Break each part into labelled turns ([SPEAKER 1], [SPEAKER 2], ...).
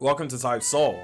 [SPEAKER 1] Welcome to Type Soul.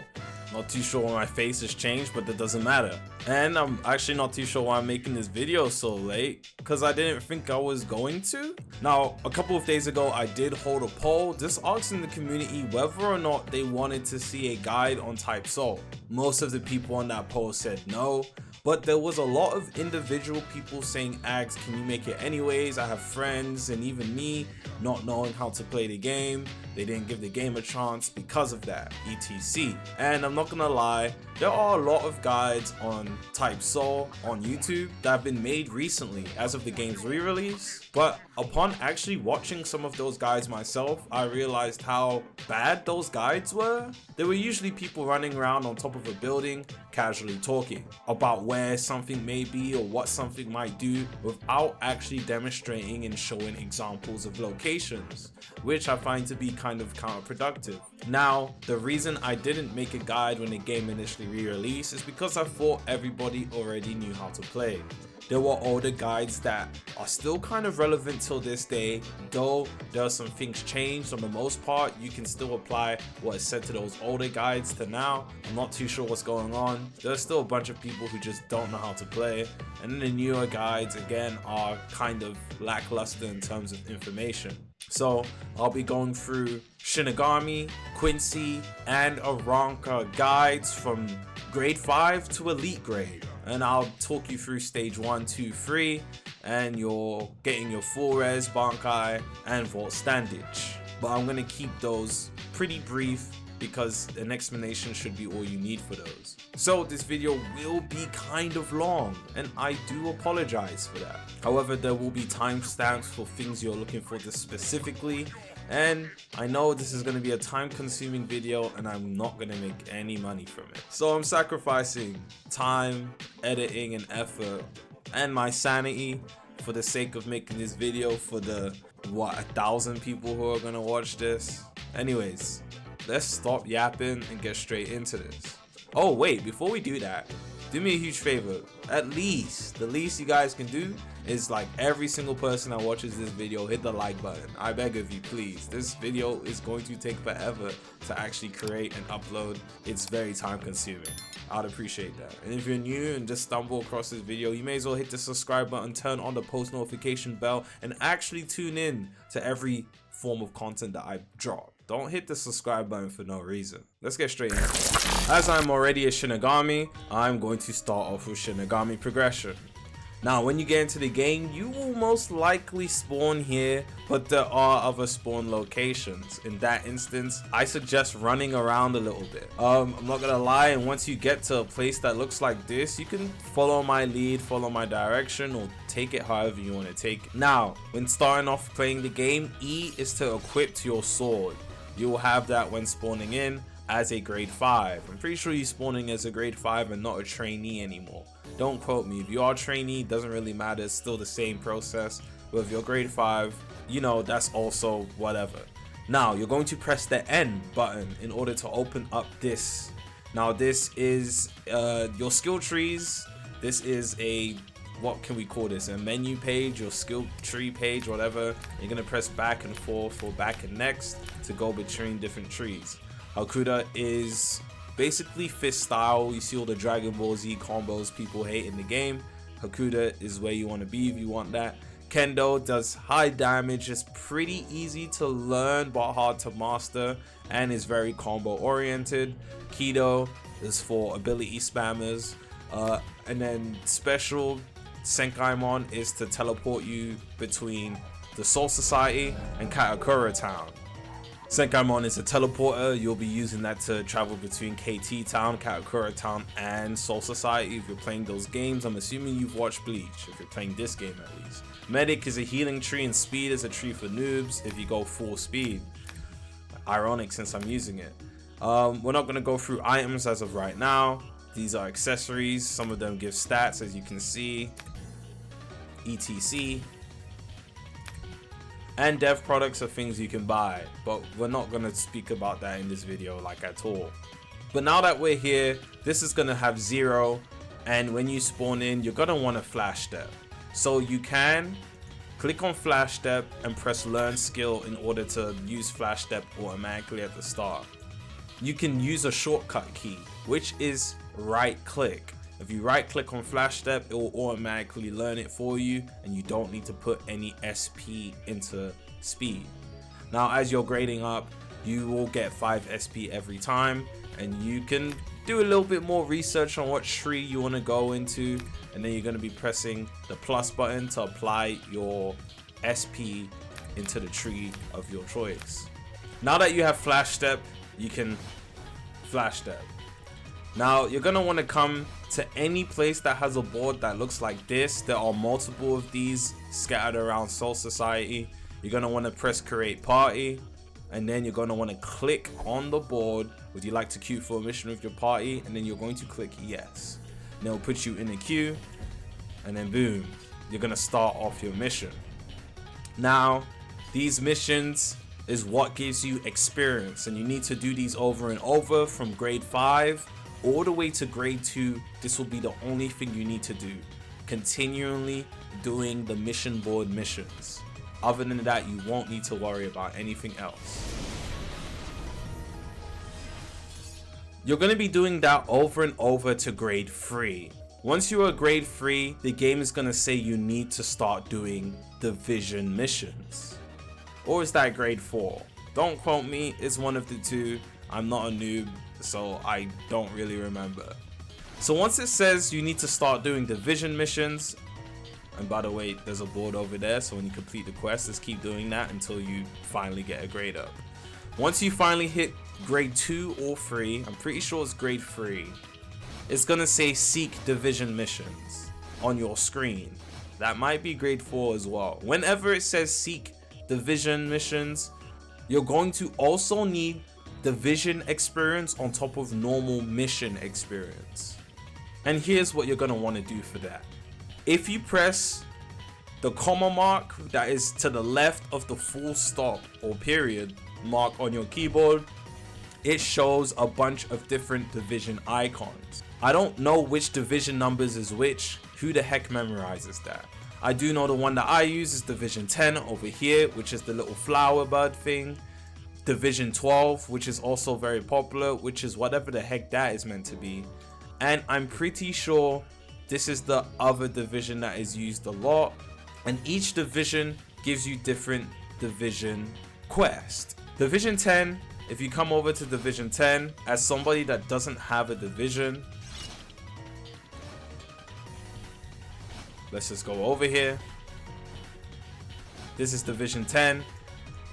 [SPEAKER 1] Not too sure why my face has changed, but that doesn't matter. And I'm actually not too sure why I'm making this video so late, because I didn't think I was going to. Now, a couple of days ago, I did hold a poll just asking the community whether or not they wanted to see a guide on Type Soul. Most of the people on that poll said no, but there was a lot of individual people saying, Agz, can you make it anyways? I have friends and even me not knowing how to play the game. They didn't give the game a chance because of that, etc. And I'm not gonna lie, there are a lot of guides on Type Soul on YouTube that have been made recently as of the game's re-release. But upon actually watching some of those guides myself, I realized how bad those guides were. There were usually people running around on top of a building, casually talking about where something may be or what something might do without actually demonstrating and showing examples of locations, which I find to be kind of counterproductive. Now, the reason I didn't make a guide when the game initially re-released is because I thought everybody already knew how to play. There were older guides that are still kind of relevant till this day, though there are some things changed. On the most part, you can still apply what is said to those older guides to now. I'm not too sure what's going on. There's still a bunch of people who just don't know how to play, and then the newer guides again are kind of lackluster in terms of information. So I'll be going through Shinigami, Quincy, and Arrancar guides from grade 5 to elite grade. And I'll talk you through stage 1, 2, 3, and you're getting your full res, Bankai, and Vault Standage. But I'm gonna keep those pretty brief because an explanation should be all you need for those. So this video will be kind of long, and I do apologize for that. However, there will be timestamps for things you're looking for this specifically, and I know this is going to be a time-consuming video and I'm not going to make any money from it. So I'm sacrificing time, editing, and effort, and my sanity for the sake of making this video for the, 1,000 people who are going to watch this. Anyways, let's stop yapping and get straight into this. Oh wait, before we do that, do me a huge favor. At least, the least you guys can do is, like, every single person that watches this video, hit the like button. I beg of you, please. This video is going to take forever to actually create and upload. It's very time consuming. I'd appreciate that. And if you're new and just stumble across this video, you may as well hit the subscribe button, turn on the post notification bell, and actually tune in to every form of content that I drop. Don't hit the subscribe button for no reason. Let's get straight into it. As I'm already a Shinigami, I'm going to start off with Shinigami progression. Now, when you get into the game, you will most likely spawn here, but there are other spawn locations. In that instance, I suggest running around a little bit. I'm not gonna lie, and once you get to a place that looks like this, you can follow my lead, follow my direction, or take it however you want to take it. Now, when starting off playing the game, E is to equip your sword. You will have that when spawning in as a grade 5. I'm pretty sure you're spawning as a grade 5 and not a trainee anymore. Don't quote me. If you are a trainee, doesn't really matter. It's still the same process. But if you're grade 5, you know, that's also whatever. Now, you're going to press the N button in order to open up this. Now, this is your skill trees. This is a, what can we call this? A menu page, your skill tree page, whatever. You're going to press back and forth or back and next to go between different trees. Hakuda is basically fist style. You see all the Dragon Ball Z combos people hate in the game. Hakuda is where you want to be if you want that. Kendo does high damage. It's pretty easy to learn but hard to master, and is very combo oriented. Kido is for ability spammers, and then special Senkaimon is to teleport you between the Soul Society and Katakura Town. Senkaimon is a teleporter. You'll be using that to travel between KT Town, Katakura Town, and Soul Society if you're playing those games. I'm assuming you've watched Bleach, if you're playing this game at least. Medic is a healing tree, and Speed is a tree for noobs if you go full speed. Ironic since I'm using it. We're not going to go through items as of right now. These are accessories. Some of them give stats, as you can see. ETC. And dev products are things you can buy, but we're not going to speak about that in this video like at all. But now that we're here, this is going to have 0, and when you spawn in, you're going to want a flash step. So you can click on flash step and press learn skill in order to use flash step automatically at the start. you can use a shortcut key, which is right click. If you right click on flash step, it will automatically learn it for you, and you don't need to put any SP into speed. Now as you're grading up, you will get 5 SP every time, and you can do a little bit more research on what tree you want to go into, and then you're going to be pressing the plus button to apply your SP into the tree of your choice. Now that you have flash step, you can flash step. Now you're going to want to come to any place that has a board that looks like this. There are multiple of these scattered around Soul Society. You're going to want to press create party, and then you're going to want to click on the board, would you like to queue for a mission with your party, and then you're going to click yes, and it'll put you in a queue, and then boom, you're going to start off your mission. Now these missions is what gives you experience, and you need to do these over and over from grade 5 all the way to grade 2. This will be the only thing you need to do, continually doing the mission board missions. Other than that, you won't need to worry about anything else. You're going to be doing that over and over to grade 3. Once you are grade 3, the game is going to say you need to start doing division missions. Or is that grade 4? Don't quote me, it's one of the two. I'm not a noob, so I don't really remember. So once it says you need to start doing division missions, and by the way, there's a board over there, so when you complete the quest, just keep doing that until you finally get a grade up. Once you finally hit grade 2 or 3, I'm pretty sure it's grade 3, it's gonna say seek division missions on your screen. That might be grade 4 as well. Whenever it says seek division missions, you're going to also need division experience on top of normal mission experience. And here's what you're gonna want to do for that. If you press the comma mark that is to the left of the full stop or period mark on your keyboard, it shows a bunch of different division icons. I don't know which division numbers is which. Who the heck memorizes that? I do know the one that I use is division 10 over here, which is the little flower bud thing. Division 12, which is also very popular, which is whatever the heck that is meant to be. And I'm pretty sure this is the other division that is used a lot, and each division gives you different division quests. Division 10, if you come over to division 10, as somebody that doesn't have a division, let's just go over here. This is division 10.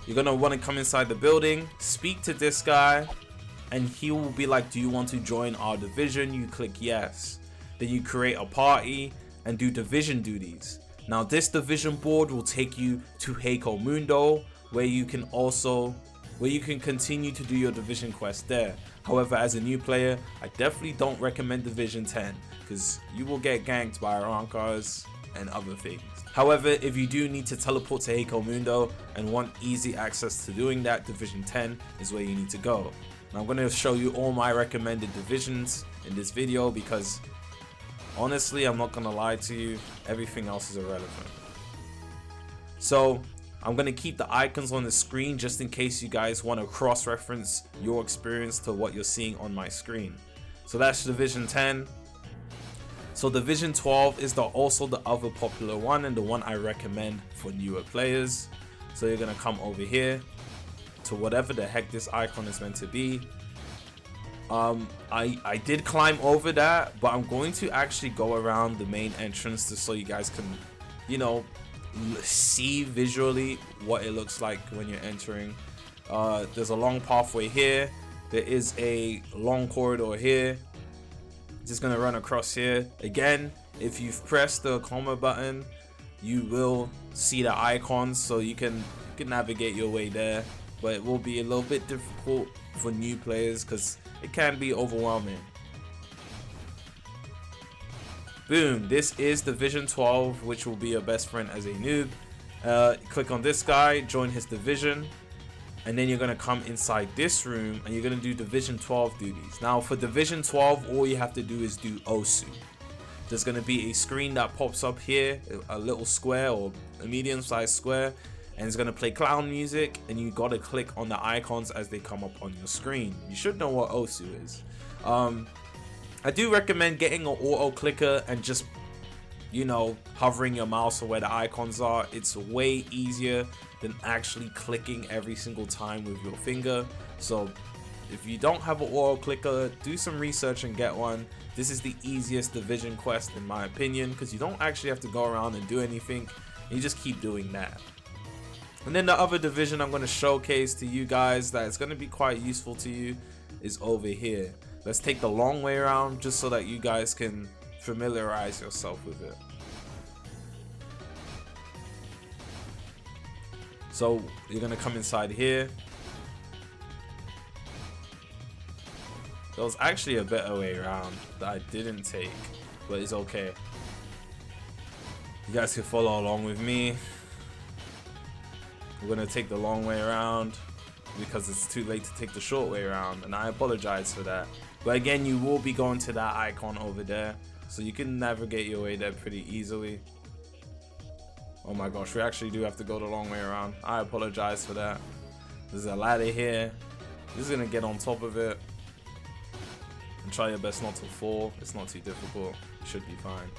[SPEAKER 1] You're gonna want to come inside the building, speak to this guy, and he will be like, do you want to join our division? You click yes. Then you create a party and do division duties. Now this division board will take you to Heiko Mundo, where you can continue to do your division quest there. However, as a new player, I definitely don't recommend division 10 because you will get ganked by Arrancars and other things. However, if you do need to teleport to Heiko Mundo and want easy access to doing that, division 10 is where you need to go. Now I'm going to show you all my recommended divisions in this video because honestly, I'm not gonna lie to you, everything else is irrelevant. So I'm gonna keep the icons on the screen just in case you guys want to cross-reference your experience to what you're seeing on my screen. So that's division 10. So division 12 is also the other popular one and the one I recommend for newer players. So you're gonna come over here to whatever the heck this icon is meant to be. I did climb over that, but I'm going to actually go around the main entrance just so you guys can, you know, see visually what it looks like when you're entering. There's a long pathway here. There is a long corridor here. Just gonna run across here. Again, if you've pressed the comma button, you will see the icons, so you can navigate your way there. But it will be a little bit difficult for new players because it can be overwhelming. Boom, this is division 12, which will be your best friend as a noob. Click on this guy, join his division, and then you're gonna come inside this room and you're gonna do division 12 duties. Now for division 12, all you have to do is do Osu. There's gonna be a screen that pops up here, a little square or a medium-sized square, and it's gonna play clown music, and you gotta click on the icons as they come up on your screen. You should know what Osu is. I do recommend getting an auto clicker and just, you know, hovering your mouse on where the icons are. It's way easier than actually clicking every single time with your finger. So if you don't have an auto clicker, do some research and get one. This is the easiest division quest in my opinion, because you don't actually have to go around and do anything. You just keep doing that. And then the other division I'm going to showcase to you guys that it's going to be quite useful to you is over here. Let's take the long way around just so that you guys can familiarize yourself with it. So you're going to come inside here. There was actually a better way around that I didn't take, but it's okay. You guys can follow along with me. We're gonna take the long way around because it's too late to take the short way around, and I apologize for that. But again, you will be going to that icon over there, so you can navigate your way there pretty easily. Oh my gosh, we actually do have to go the long way around. I apologize for that. There's a ladder here. This is gonna get on top of it. And try your best not to fall. It's not too difficult. You should be fine.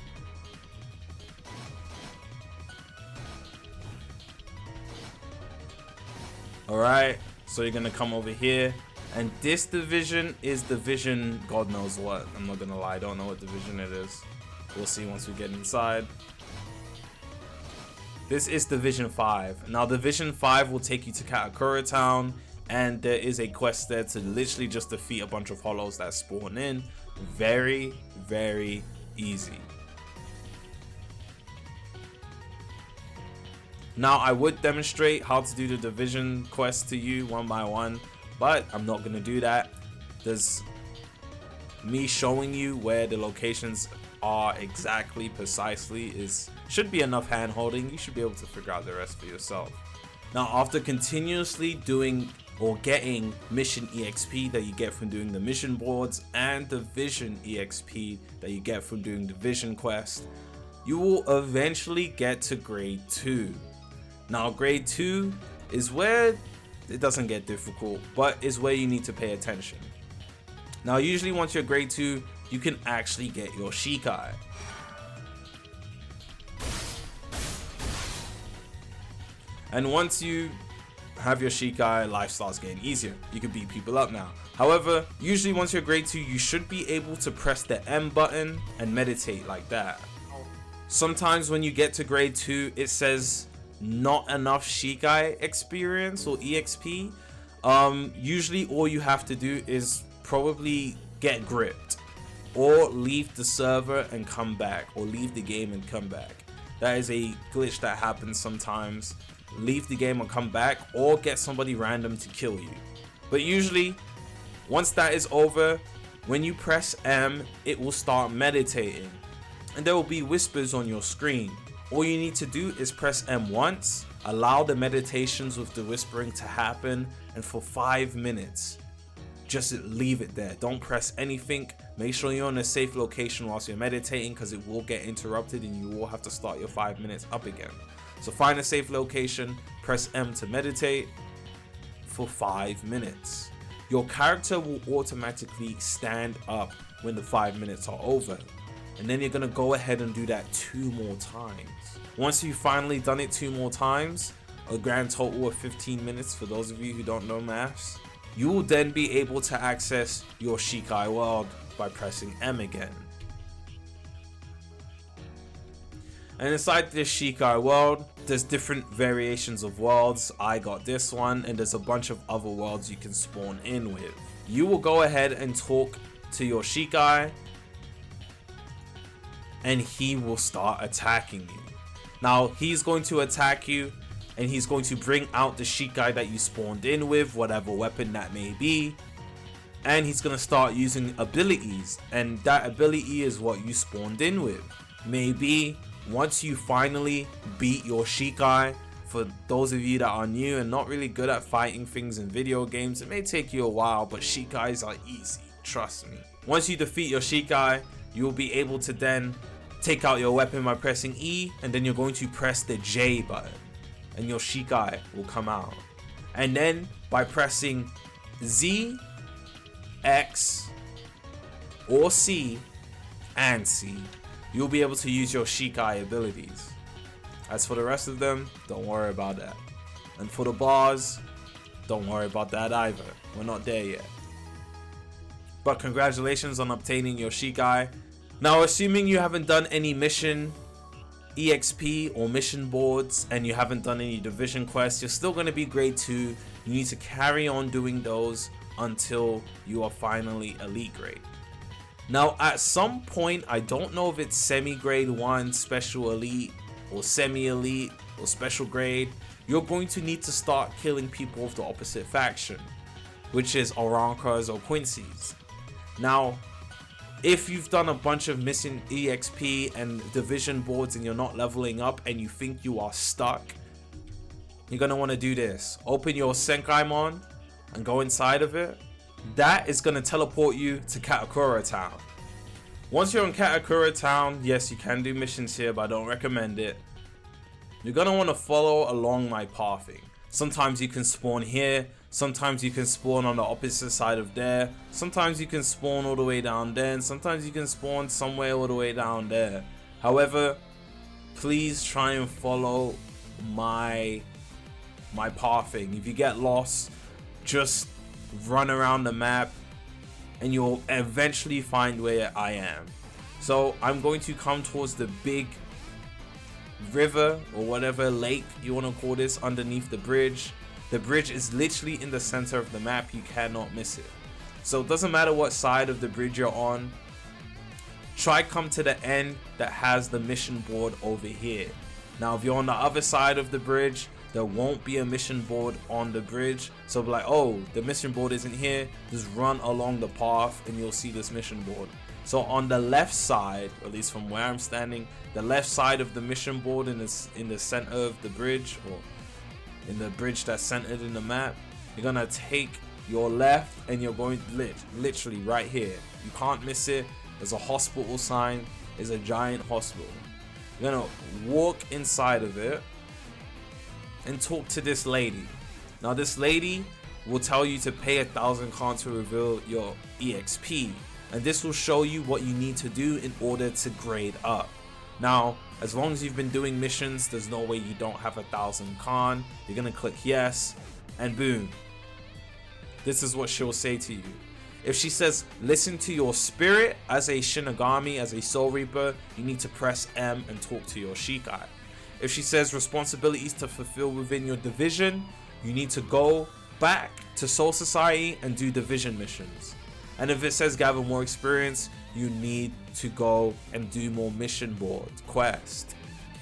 [SPEAKER 1] Alright, so you're gonna come over here. And this division is division God knows what. I'm not gonna lie, I don't know what division it is. We'll see once we get inside. This is division 5. Now division 5 will take you to Katakura Town, and there is a quest there to literally just defeat a bunch of hollows that spawn in. Very, very easy. Now I would demonstrate how to do the division quest to you one by one, but I'm not gonna do that. There's me showing you where the locations are exactly, precisely, should be enough hand holding. You should be able to figure out the rest for yourself. Now after continuously doing or getting mission EXP that you get from doing the mission boards and division EXP that you get from doing division quest, you will eventually get to grade 2. Now grade 2 is where it doesn't get difficult, but is where you need to pay attention. Now usually once you're grade 2, you can actually get your Shikai. And once you have your Shikai, life starts getting easier. You can beat people up now. However, usually once you're grade 2, you should be able to press the M button and meditate like that. Sometimes when you get to grade 2, it says not enough Shikai experience or EXP. Usually all you have to do is probably get gripped, or leave the server and come back, or leave the game and come back. That is a glitch that happens sometimes. Leave the game and come back, or get somebody random to kill you. But usually once that is over, when you press M, it will start meditating, and there will be whispers on your screen. All you need to do is press M once, allow the meditations with the whispering to happen, and for 5 minutes just leave it there. Don't press anything. Make sure you're in a safe location whilst you're meditating, because it will get interrupted and you will have to start your 5 minutes up again. So find a safe location, press M to meditate for 5 minutes. Your character will automatically stand up when the 5 minutes are over. And then you're gonna go ahead and do that 2 more times. Once you've finally done it 2 more times, a grand total of 15 minutes for those of you who don't know maths, you will then be able to access your Shikai world by pressing M again. And inside this Shikai world, there's different variations of worlds. I got this one, and there's a bunch of other worlds you can spawn in with. You will go ahead and talk to your Shikai, and he will start attacking you. Now he's going to attack you, and he's going to bring out the Shikai that you spawned in with, whatever weapon that may be, and he's going to start using abilities, and that ability is what you spawned in with. Maybe once you finally beat your Shikai, for those of you that are new and not really good at fighting things in video games, it may take you a while, but Shikais are easy, trust me. Once you defeat your Shikai, you will be able to then take out your weapon by pressing E, and then you're going to press the J button. and your Shikai will come out. And then by pressing Z, X, or C, and C, you'll be able to use your Shikai abilities. As for the rest of them, don't worry about that. And for the bars, don't worry about that either. We're not there yet. But congratulations on obtaining your Shikai. Now, assuming you haven't done any mission EXP or mission boards and you haven't done any division quests, you're still going to be grade 2. You need to carry on doing those until you are finally elite grade. Now, at some point, I don't know if it's semi-grade 1, special elite, or semi-elite, or special grade, you're going to need to start killing people of the opposite faction, which is Arrancars or Quincy's. Now, if you've done a bunch of missing EXP and division boards and you're not leveling up and you think you are stuck, you're going to want to do this. Open your Senkaimon and go inside of it. That is going to teleport you to Katakura Town. Once you're in Katakura Town, yes, you can do missions here, but I don't recommend it. You're going to want to follow along my pathing. Sometimes you can spawn here, sometimes you can spawn on the opposite side of there, sometimes you can spawn all the way down there, and sometimes you can spawn somewhere all the way down there. However, please try and follow my pathing. If you get lost, just run around the map and you'll eventually find where I am. So I'm going to come towards the big river or whatever lake you want to call this underneath the bridge. The bridge is literally in the center of the map. You cannot miss it. So it doesn't matter what side of the bridge you're on. Try come to the end that has the mission board over here. Now if you're on the other side of the bridge, there won't be a mission board on the bridge. So be like, oh, the mission board isn't here. Just run along the path and you'll see this mission board. So on the left side, or at least from where I'm standing, the left side of the mission board in the center of the bridge, or in the bridge that's centered in the map, you're gonna take your left and you're going literally right here. You can't miss it. There's a hospital sign. There's a giant hospital. You're gonna walk inside of it and talk to this lady. Now this lady will tell you to pay 1,000 Khan to reveal your EXP, and this will show you what you need to do in order to grade up. Now as long as you've been doing missions, there's no way you don't have 1,000 Khan. You're gonna click yes, and boom, this is what she'll say to you. If she says listen to your spirit as a Shinigami, as a Soul Reaper, you need to press M and talk to your Shikai. If she says responsibilities to fulfill within your division, you need to go back to Soul Society and do division missions. And if it says gather more experience, you need to go and do more mission board quest.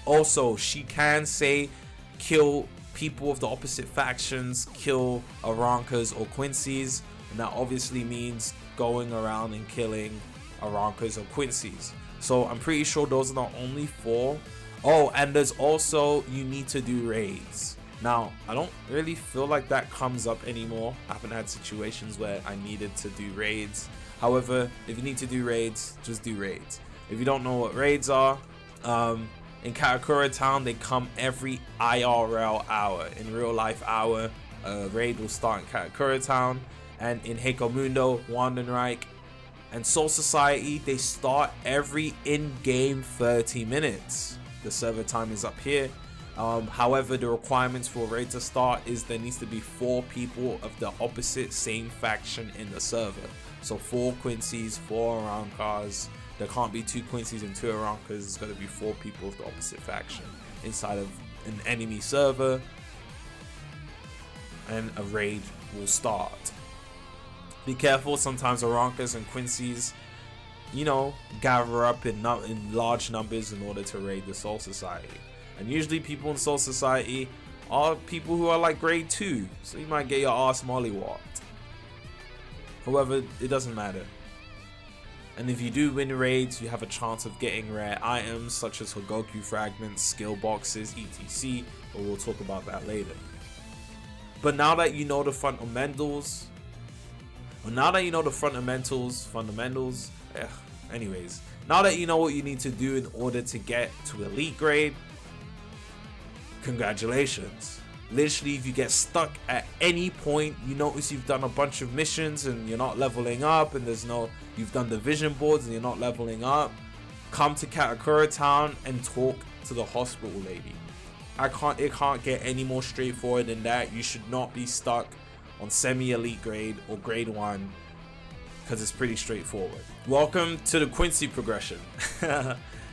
[SPEAKER 1] Also, she can say kill people of the opposite factions, kill Arrancars or Quincy's, and that obviously means going around and killing Arrancars or Quincy's. So I'm pretty sure those are the only 4. Oh, and there's also, you need to do raids. Now, I don't really feel like that comes up anymore. I haven't had situations where I needed to do raids. However, if you need to do raids, just do raids. If you don't know what raids are, in Katakura Town, they come every IRL hour. In real life hour, a raid will start in Katakura Town. And in Heiko Mundo, Wandenreich, and Soul Society, they start every in-game 30 minutes. The server time is up here. However, the requirements for a raid to start is there needs to be 4 people of the opposite same faction in the server. So 4 Quincy's, 4 Arrancars. There can't be 2 Quincy's and 2 Arrancars. It's got to be 4 people of the opposite faction inside of an enemy server, and a raid will start. Be careful, sometimes Arrancars and Quincy's, you know, gather up in large numbers in order to raid the Soul Society. And usually people in Soul Society are people who are like grade 2, so you might get your ass mollywopped. However, it doesn't matter. And if you do win raids, you have a chance of getting rare items such as Hogoku fragments, skill boxes, etc. But we'll talk about that later. But now that you know the fundamentals, now that you know what you need to do in order to get to elite grade, congratulations. Literally, if you get stuck at any point, you notice you've done a bunch of missions and you're not leveling up, and you've done the vision boards and you're not leveling up, come to Katakura Town and talk to the hospital lady. It can't get any more straightforward than that. You should not be stuck on semi-elite grade or grade 1, because it's pretty straightforward. Welcome to the Quincy progression.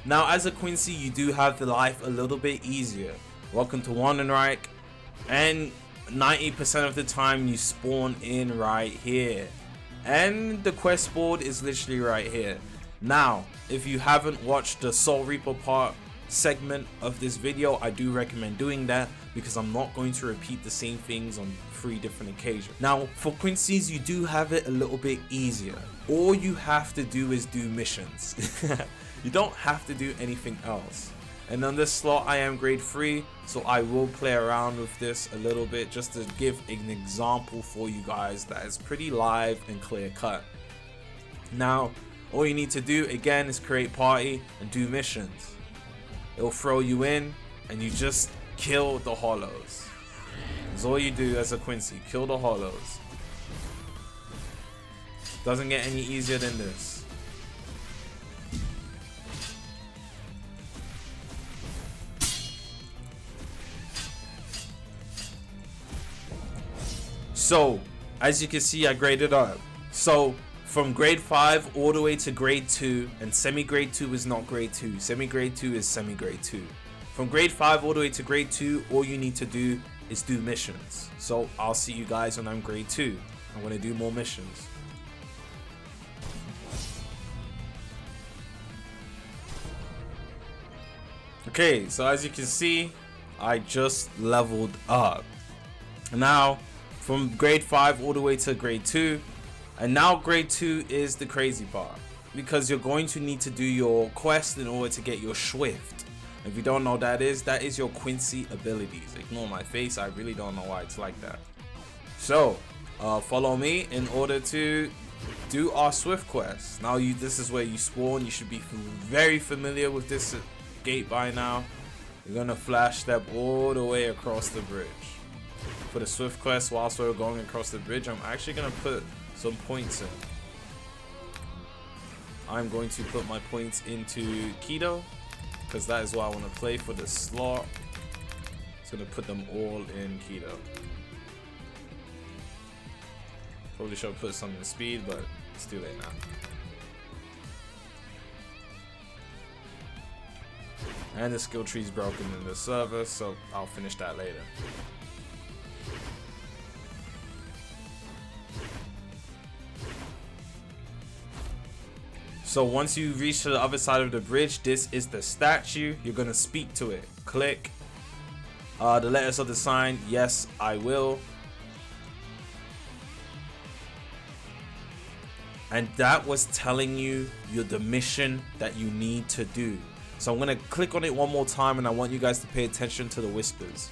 [SPEAKER 1] Now, as a Quincy, you do have the life a little bit easier. Welcome to Arrancar, and 90% of the time you spawn in right here, and the quest board is literally right here. Now, if you haven't watched the Soul Reaper part segment of this video, I do recommend doing that, because I'm not going to repeat the same things on 3 different occasions. Now, for Quincy's, you do have it a little bit easier. All you have to do is do missions. You don't have to do anything else. And on this slot, I am grade 3, so I will play around with this a little bit just to give an example for you guys that is pretty live and clear cut. Now, all you need to do again is create party and do missions. It'll throw you in and you just kill the hollows. That's all you do as a Quincy, kill the hollows. Doesn't get any easier than this. So, as you can see, I graded up. So, from grade 5 all the way to grade 2, and semi-grade 2 is not grade 2. Semi-grade 2 is semi-grade 2. From grade 5 all the way to grade 2, all you need to do is do missions. So, I'll see you guys when I'm grade 2. I'm going to do more missions. Okay, so as you can see, I just leveled up. Now, from grade 5 all the way to grade 2, and now grade 2 is the crazy part, because you're going to need to do your quest in order to get your Swift. If you don't know what that is your Quincy abilities. Ignore my face, I really don't know why it's like that. So, follow me in order to do our Swift quest. Now, this is where you spawn. You should be very familiar with this gate by now. You're gonna flash step all the way across the bridge. For the Swift quest, whilst we're going across the bridge, I'm actually going to put some points in. I'm going to put my points into Keto, because that is what I want to play for the slot. It's going to put them all in Keto. Probably should have put some in speed, but it's too late now. And the skill tree is broken in the server, so I'll finish that later. So once you reach to the other side of the bridge, this is the statue. You're gonna speak to it. Click the letters of the sign. Yes, I will. And that was telling you the mission that you need to do. So I'm gonna click on it one more time, and I want you guys to pay attention to the whispers.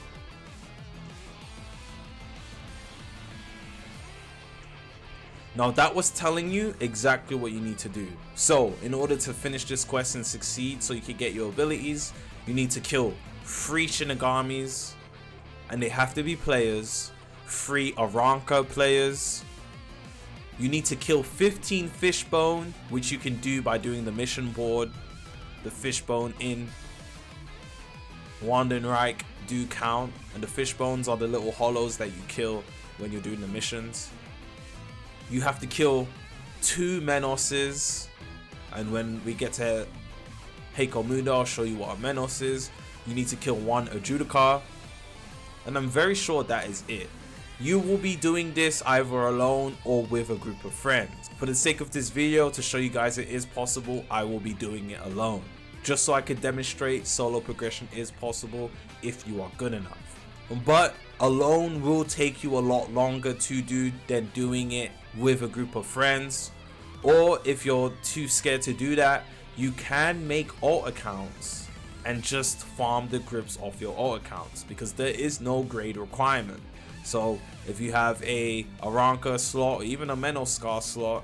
[SPEAKER 1] Now that was telling you exactly what you need to do. So in order to finish this quest and succeed so you can get your abilities, you need to kill 3 Shinigamis, and they have to be players, 3 Arrancar players. You need to kill 15 fishbone, which you can do by doing the mission board. The fishbone in Arrancar do count, and the fishbones are the little hollows that you kill when you're doing the missions. You have to kill 2 Menoses, and when we get to Heiko Muda, I'll show you what a Menos is. You need to kill 1 Adjudicar, and I'm very sure that is it. You will be doing this either alone or with a group of friends. For the sake of this video, to show you guys it is possible, I will be doing it alone, just so I could demonstrate solo progression is possible if you are good enough. But alone will take you a lot longer to do than doing it with a group of friends. Or if you're too scared to do that, you can make alt accounts and just farm the grips off your alt accounts, because there is no grade requirement. So if you have a Arrancar slot or even a Menoscar slot,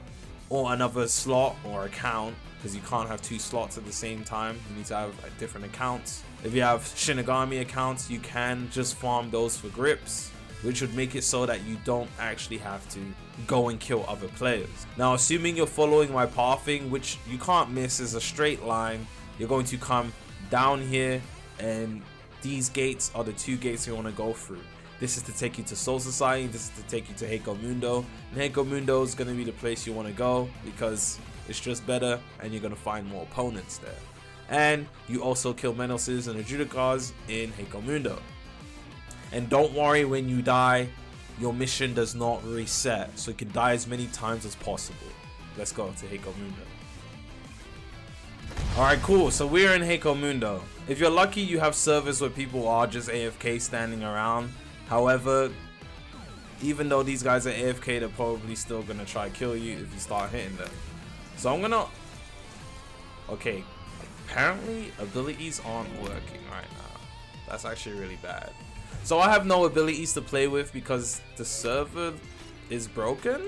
[SPEAKER 1] or another slot or account, because you can't have 2 slots at the same time. You need to have different accounts. If you have Shinigami accounts, you can just farm those for grips, which would make it so that you don't actually have to go and kill other players. Now, assuming you're following my pathing, which you can't miss, is a straight line, you're going to come down here, and these gates are the 2 gates you want to go through. This is to take you to Soul Society, this is to take you to Heiko Mundo, and Heiko Mundo is going to be the place you want to go because it's just better and you're going to find more opponents there. And you also kill Menoses and Adjudicars in Heiko Mundo. And don't worry, when you die, your mission does not reset, so you can die as many times as possible. Let's go to Heiko Mundo. Alright, cool, so we're in Heiko Mundo. If you're lucky, you have servers where people are just AFK standing around. However, even though these guys are AFK, they're probably still gonna try to kill you if you start hitting them. So I'm gonna... Okay, apparently abilities aren't working right now. That's actually really bad. So I have no abilities to play with because the server is broken.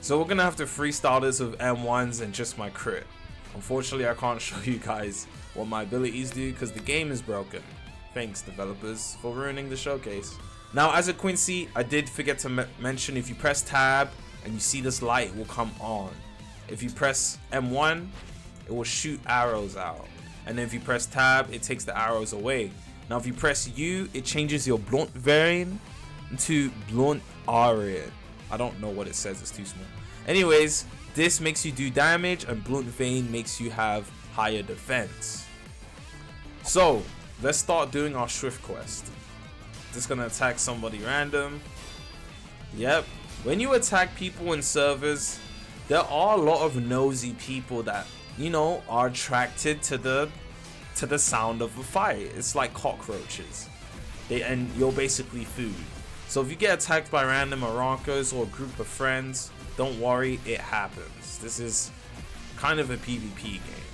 [SPEAKER 1] So we're gonna have to freestyle this with M1s and just my crit. Unfortunately, I can't show you guys what my abilities do because the game is broken. Thanks, developers, for ruining the showcase. Now, as a Quincy, I did forget to mention, if you press tab and you see this light, it will come on. If you press M1, it will shoot arrows out. And then if you press tab, it takes the arrows away. Now, if you press U, it changes your blunt variant into blunt Aryan. I don't know what it says, it's too small. Anyways, this makes you do damage, and blunt vein makes you have higher defense. So, let's start doing our Swift quest. Just gonna attack somebody random. Yep. When you attack people in servers, there are a lot of nosy people that, you know, are attracted to the sound of a fight. It's like cockroaches. And you're basically food. So if you get attacked by random Arrancars or a group of friends, don't worry, it happens. This is kind of a PvP game.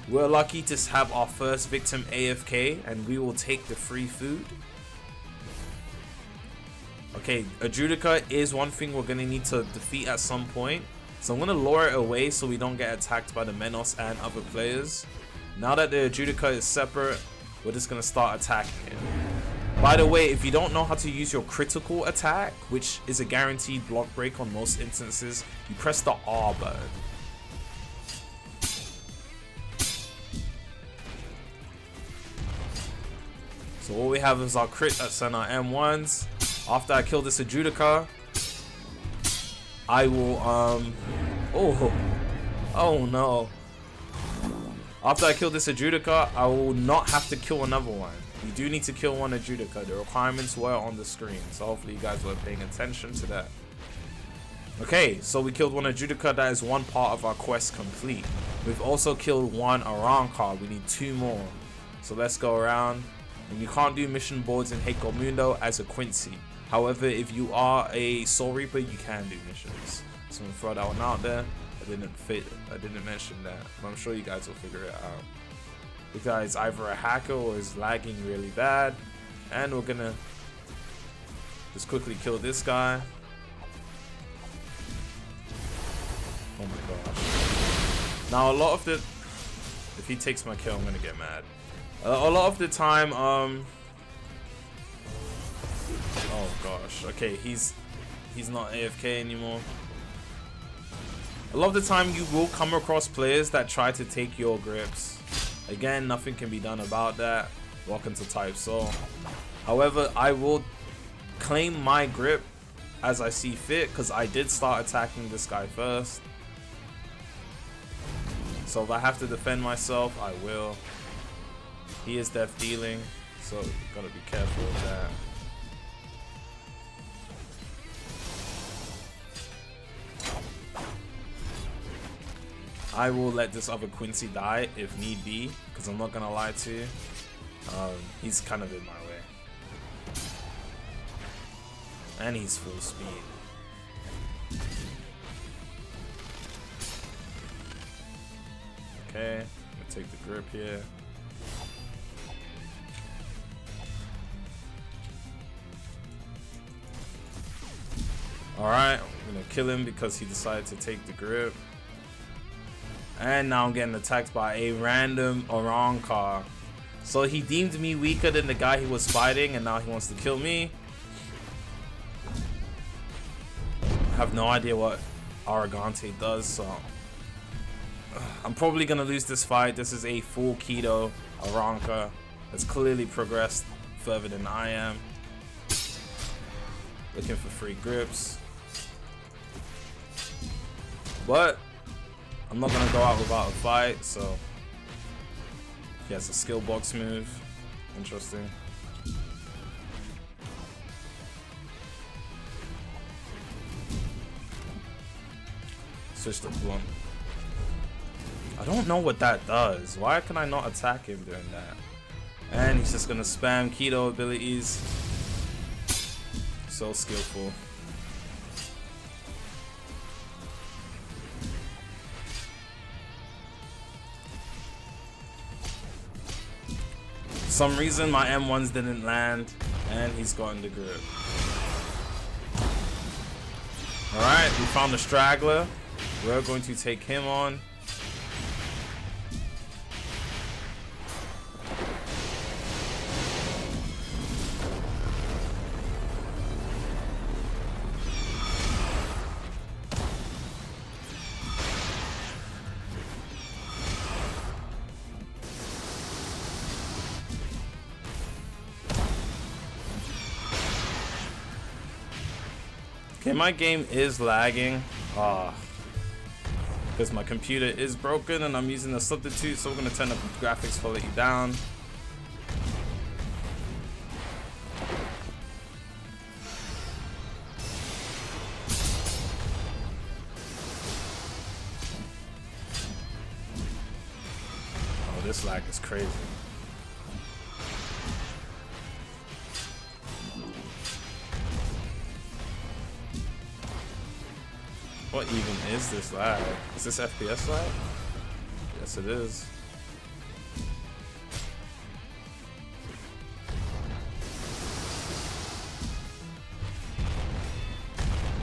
[SPEAKER 1] We're lucky to have our first victim AFK, and we will take the free food. Okay, Adjudica is one thing we're gonna need to defeat at some point. So I'm gonna lure it away so we don't get attacked by the Menos and other players. Now that the Adjudica is separate, we're just gonna start attacking it. By the way, if you don't know how to use your critical attack, which is a guaranteed block break on most instances, you press the R button. So all we have is our crit that's on our M1s. After I kill this Adjudica, I will, oh no. After I kill this Adjudica, I will not have to kill another one. You do need to kill one Adjudica. The requirements were on the screen, so hopefully you guys were paying attention to that. Okay, so we killed one Adjudica. That is one part of our quest complete. We've also killed one Arrancar. We need 2 more. So let's go around. And you can't do mission boards in Heiko Mundo as a Quincy. However, if you are a Soul Reaper, you can do missions. So I'm gonna throw that one out there. I didn't mention that, but I'm sure you guys will figure it out. The guy is either a hacker or is lagging really bad. And we're gonna just quickly kill this guy. Oh my gosh. Now a lot of the... If he takes my kill, I'm gonna get mad. A lot of the time, oh gosh, okay, he's not AFK anymore. A lot of the time you will come across players that try to take your grips. Again, nothing can be done about that. Welcome to Type Soul. However, I will claim my grip as I see fit, because I did start attacking this guy first. So if I have to defend myself, I will. He is death dealing, so gotta be careful with that. I will let this other Quincy die if need be, because I'm not gonna lie to you. He's kind of in my way. And he's full speed. Okay, I'm gonna take the grip here. Alright, I'm gonna kill him because he decided to take the grip. And now I'm getting attacked by a random Arrancar. So he deemed me weaker than the guy he was fighting, and now he wants to kill me. I have no idea what Arrancar does, so I'm probably gonna lose this fight. This is a full keto Arrancar that's clearly progressed further than I am. Looking for free grips. But I'm not gonna go out without a fight, so he has a skill box move. Interesting. Switch to blunt. I don't know what that does. Why can I not attack him doing that? And he's just gonna spam keto abilities. So skillful. For some reason my M1s didn't land, and he's gotten the grip. Alright, we found the straggler. We're going to take him on. Okay, my game is lagging. Because my computer is broken and I'm using a substitute, so we're gonna turn up the graphics quality down. Oh, this lag is crazy. What even is this lag? Is this FPS lag? Yes, it is.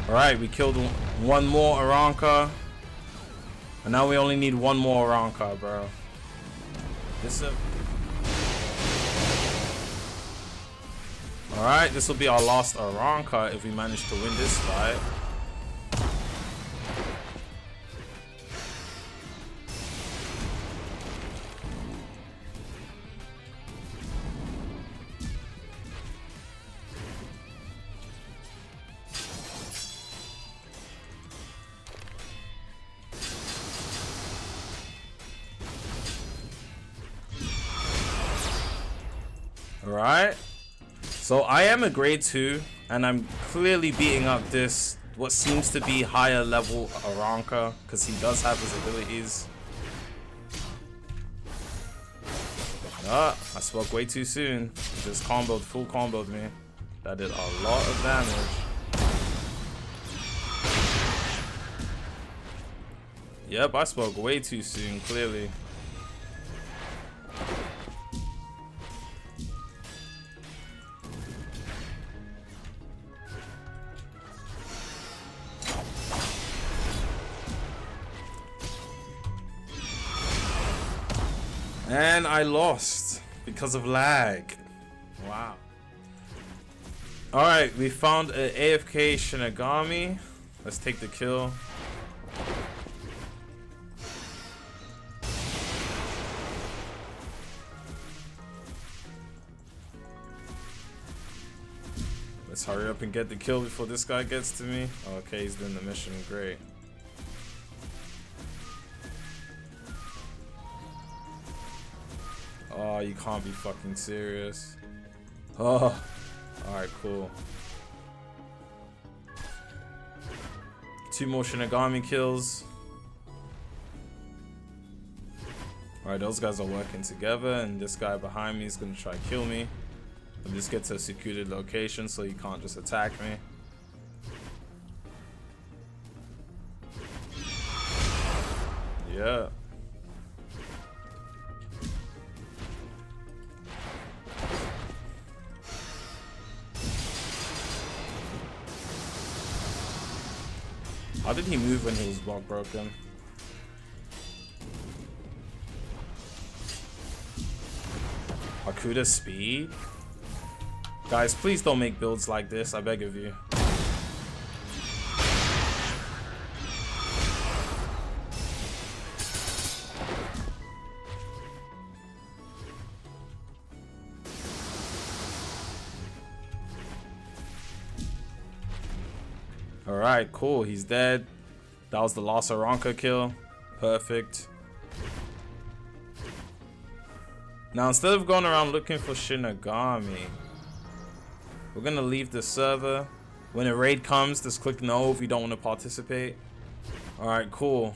[SPEAKER 1] Alright, we killed one more Arrancar. And now we only need one more Arrancar, bro. Alright, this will be our last Arrancar if we manage to win this fight. Alright, so I am a grade 2 and I'm clearly beating up this what seems to be higher level Arrancar because he does have his abilities. I spoke way too soon. He just full comboed me. That did a lot of damage. Yep, I spoke way too soon, clearly. And I lost because of lag. Wow. Alright, we found an AFK Shinigami. Let's take the kill. Let's hurry up and get the kill before this guy gets to me. Okay, he's doing the mission. Great. Oh, you can't be fucking serious. Oh, alright, cool. 2 more Shinigami kills. Alright, those guys are working together, and this guy behind me is gonna try to kill me. I'll just get to a secluded location so he can't just attack me. Yeah. How did he move when he was block broken? Hakuda speed? Guys, please don't make builds like this, I beg of you. Alright, cool, he's dead. That was the last Arrancar kill. Perfect. Now, instead of going around looking for Shinigami, we're gonna leave the server. When a raid comes, just click no if you don't want to participate. Alright, cool.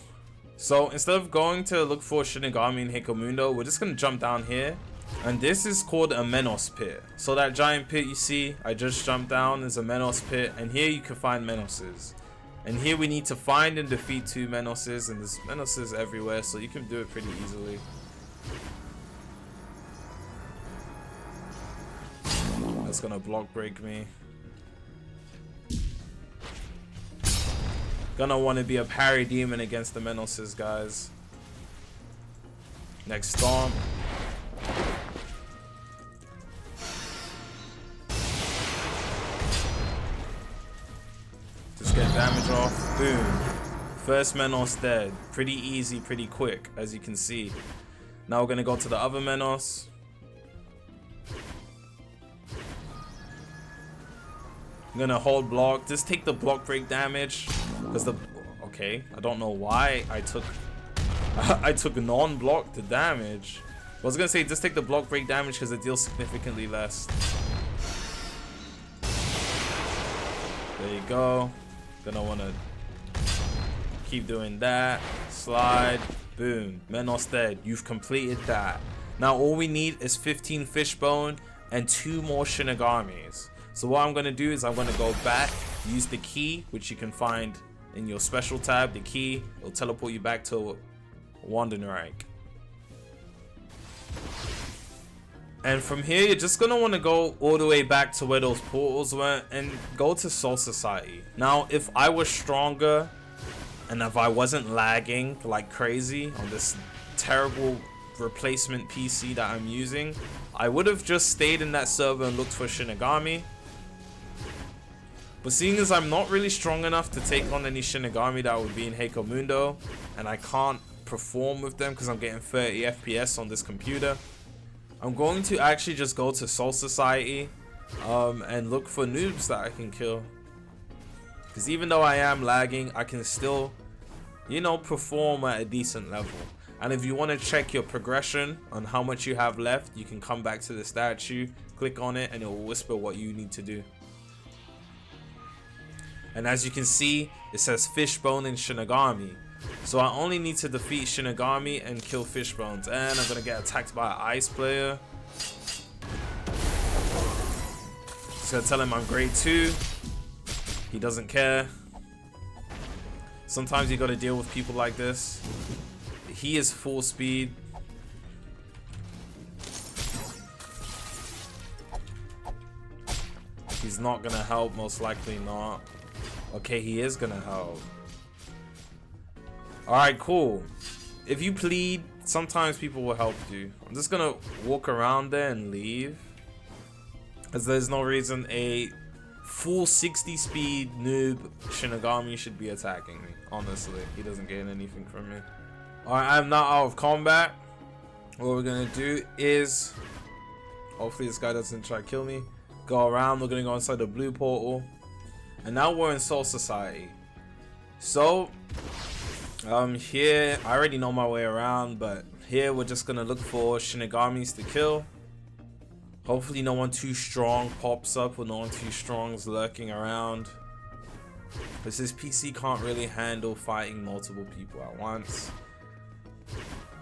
[SPEAKER 1] So, instead of going to look for Shinigami in Heikomundo, we're just gonna jump down here. And this is called a Menos pit. So that giant pit you see, I just jumped down, is a Menos pit. And here you can find Menoses. And here we need to find and defeat 2 Menoses. And there's Menoses everywhere, so you can do it pretty easily. That's gonna block break me. Gonna want to be a parry demon against the Menoses, guys. Next storm. Just get damage off. Boom. First Menos dead. Pretty easy, pretty quick, as you can see. Now we're gonna go to the other Menos. I'm gonna hold block. Just take the block break damage. Because the... Okay. I don't know why I took... I took non-block to damage. I was gonna say just take the block break damage because it deals significantly less. There you go. Gonna wanna keep doing that. Slide. Boom. Menos dead. You've completed that. Now all we need is 15 fishbone and 2 more Shinigamis. So what I'm going to do is I'm going to go back, use the key, which you can find in your special tab. The key will teleport you back to Wandenreich. And from here, you're just going to want to go all the way back to where those portals were and go to Soul Society. Now, if I was stronger and if I wasn't lagging like crazy on this terrible replacement PC that I'm using, I would have just stayed in that server and looked for Shinigami. But seeing as I'm not really strong enough to take on any Shinigami that would be in Heikomundo, and I can't perform with them because I'm getting 30 FPS on this computer, I'm going to actually just go to Soul Society and look for noobs that I can kill. Because even though I am lagging, I can still, you know, perform at a decent level. And if you want to check your progression on how much you have left, you can come back to the statue, click on it, and it will whisper what you need to do. And as you can see, it says Fishbone and Shinigami. So I only need to defeat Shinigami and kill Fishbones. And I'm going to get attacked by an ice player. Just going to tell him I'm grade 2. He doesn't care. Sometimes you got to deal with people like this. He is full speed. He's not going to help, most likely not. Okay, he is gonna help. Alright, cool. If you plead, sometimes people will help you. I'm just gonna walk around there and leave. As there's no reason a full 60 speed noob Shinigami should be attacking me. Honestly, he doesn't gain anything from me. Alright, I'm now out of combat. What we're gonna do is... hopefully this guy doesn't try to kill me. Go around, we're gonna go inside the blue portal. And now we're in Soul Society. So, here, I already know my way around, but here we're just gonna look for Shinigamis to kill. Hopefully no one too strong pops up or no one too strong is lurking around. Because this PC can't really handle fighting multiple people at once.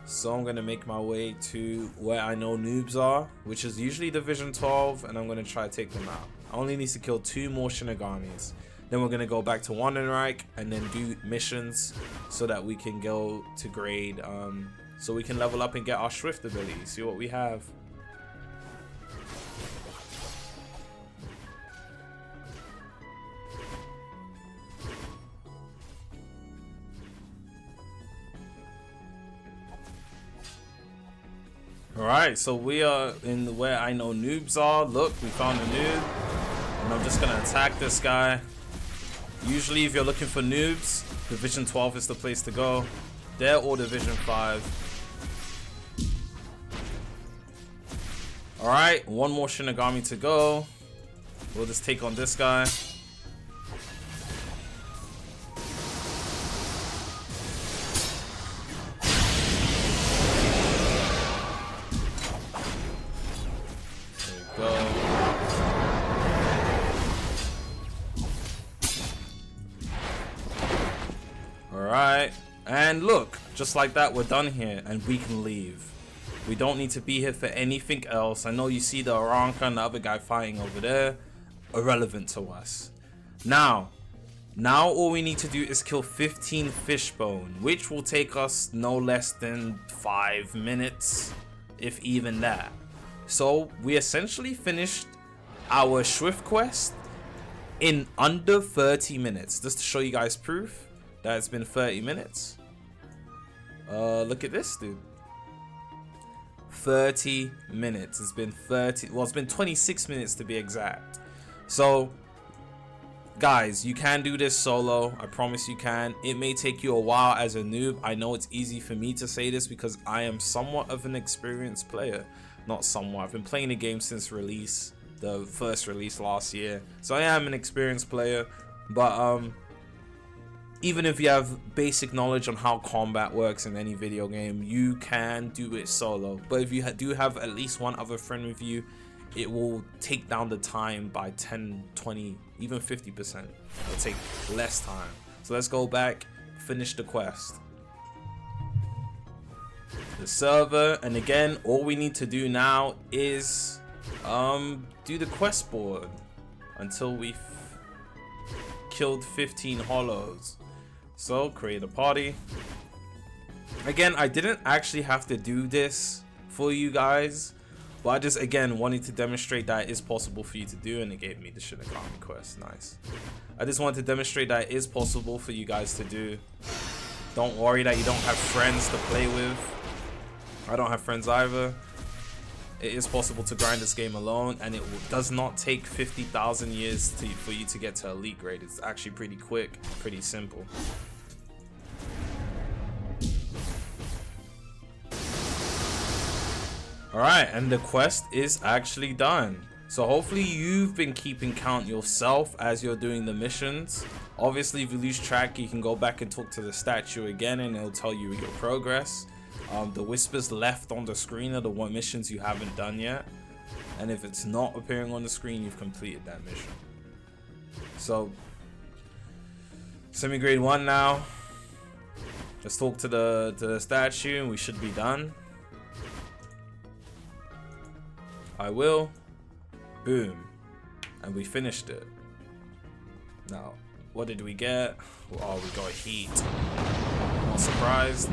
[SPEAKER 1] So I'm gonna make my way to where I know noobs are, which is usually Division 12, and I'm gonna try to take them out. I only need to kill 2 more Shinigamis. Then we're gonna go back to Wandenreich and then do missions so that we can go to grade, so we can level up and get our Swift ability. See what we have. Alright, so we are in where I know noobs are. Look, we found a noob. And I'm just gonna attack this guy. Usually if you're looking for noobs, Division 12 is the place to go. There or Division 5. Alright, one more Shinigami to go. We'll just take on this guy. Alright, and look, just like that, we're done here and we can leave. We don't need to be here for anything else. I know you see the Arrancar and the other guy fighting over there. Irrelevant to us. Now all we need to do is kill 15 fishbone, which will take us no less than 5 minutes, if even that. So we essentially finished our Swift quest in under 30 minutes. Just to show you guys proof that it's been 30 minutes. Look at this, dude. 30 minutes. It's been 30. Well, it's been 26 minutes to be exact. So, guys, you can do this solo. I promise you can. It may take you a while as a noob. I know it's easy for me to say this because I am somewhat of an experienced player. Not somewhat. I've been playing the game since release. The first release last year. So I am an experienced player. But, even if you have basic knowledge on how combat works in any video game, you can do it solo. But if you do have at least one other friend with you, it will take down the time by 10, 20, even 50%. It'll take less time. So let's go back, finish the quest. The server, and again, all we need to do now is do the quest board until we've killed 15 hollows. So create a party. Again, I didn't actually have to do this for you guys, but I just again wanted to demonstrate that it is possible for you to do, and it gave me the Shinigami quest. Nice. I just wanted to demonstrate that it is possible for you guys to do. Don't worry that you don't have friends to play with. I don't have friends either. It is possible to grind this game alone, and it does not take 50,000 years for you to get to elite grade. It's actually pretty quick, pretty simple. Alright, and the quest is actually done. So hopefully you've been keeping count yourself as you're doing the missions. Obviously, if you lose track, you can go back and talk to the statue again, and it'll tell you your progress. The whispers left on the screen are the one missions you haven't done yet, and if it's not appearing on the screen, you've completed that mission. So semi-grade 1 now. Let's talk to the statue and we should be done. I will. Boom, and we finished it. Now what did we get? Oh, we got heat. Not surprised.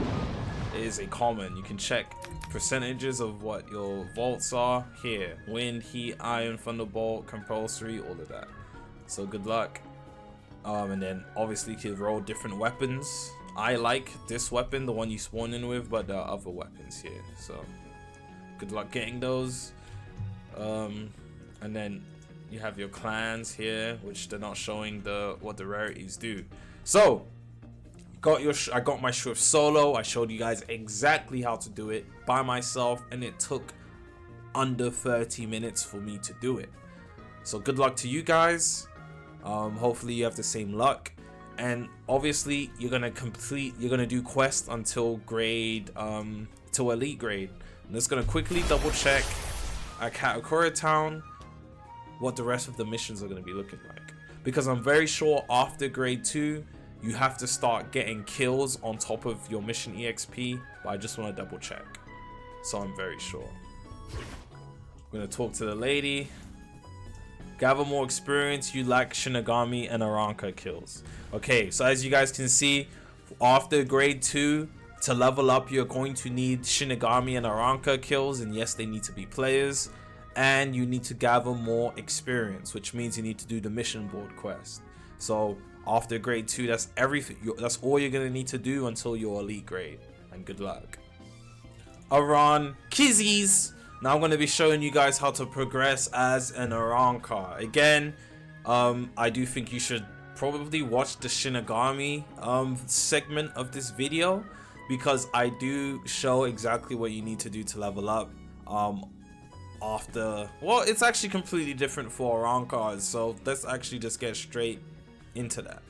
[SPEAKER 1] It is a common. You can check percentages of what your vaults are here. Wind, heat, iron, thunderbolt, compulsory, all of that. So good luck. And then obviously you can roll different weapons. I like this weapon, the one you spawn in with, but there are other weapons here. So good luck getting those. And then you have your clans here, which they're not showing what the rarities do. So I got my Swift solo. I showed you guys exactly how to do it by myself, and it took under 30 minutes for me to do it. So good luck to you guys. Hopefully you have the same luck, and obviously you're gonna do quest until grade till elite grade. I'm just gonna quickly double check at Katakura Town what the rest of the missions are gonna be looking like, because I'm very sure after grade 2 you have to start getting kills on top of your mission EXP, but I just want to double check. So I'm very sure. I'm going to talk to the lady. Gather more experience. You lack Shinigami and Arrancar kills. Okay, so as you guys can see, after grade 2, to level up, you're going to need Shinigami and Arrancar kills. And yes, they need to be players. And you need to gather more experience, which means you need to do the mission board quest. So after grade 2, that's everything. That's all you're gonna need to do until your elite grade. And good luck. Arrancar. Now I'm going to be showing you guys how to progress as an Arrancar. Again, I do think you should probably watch the Shinigami segment of this video, because I do show exactly what you need to do to level up after. Well, it's actually completely different for Arrancars, so let's actually just get straight into that.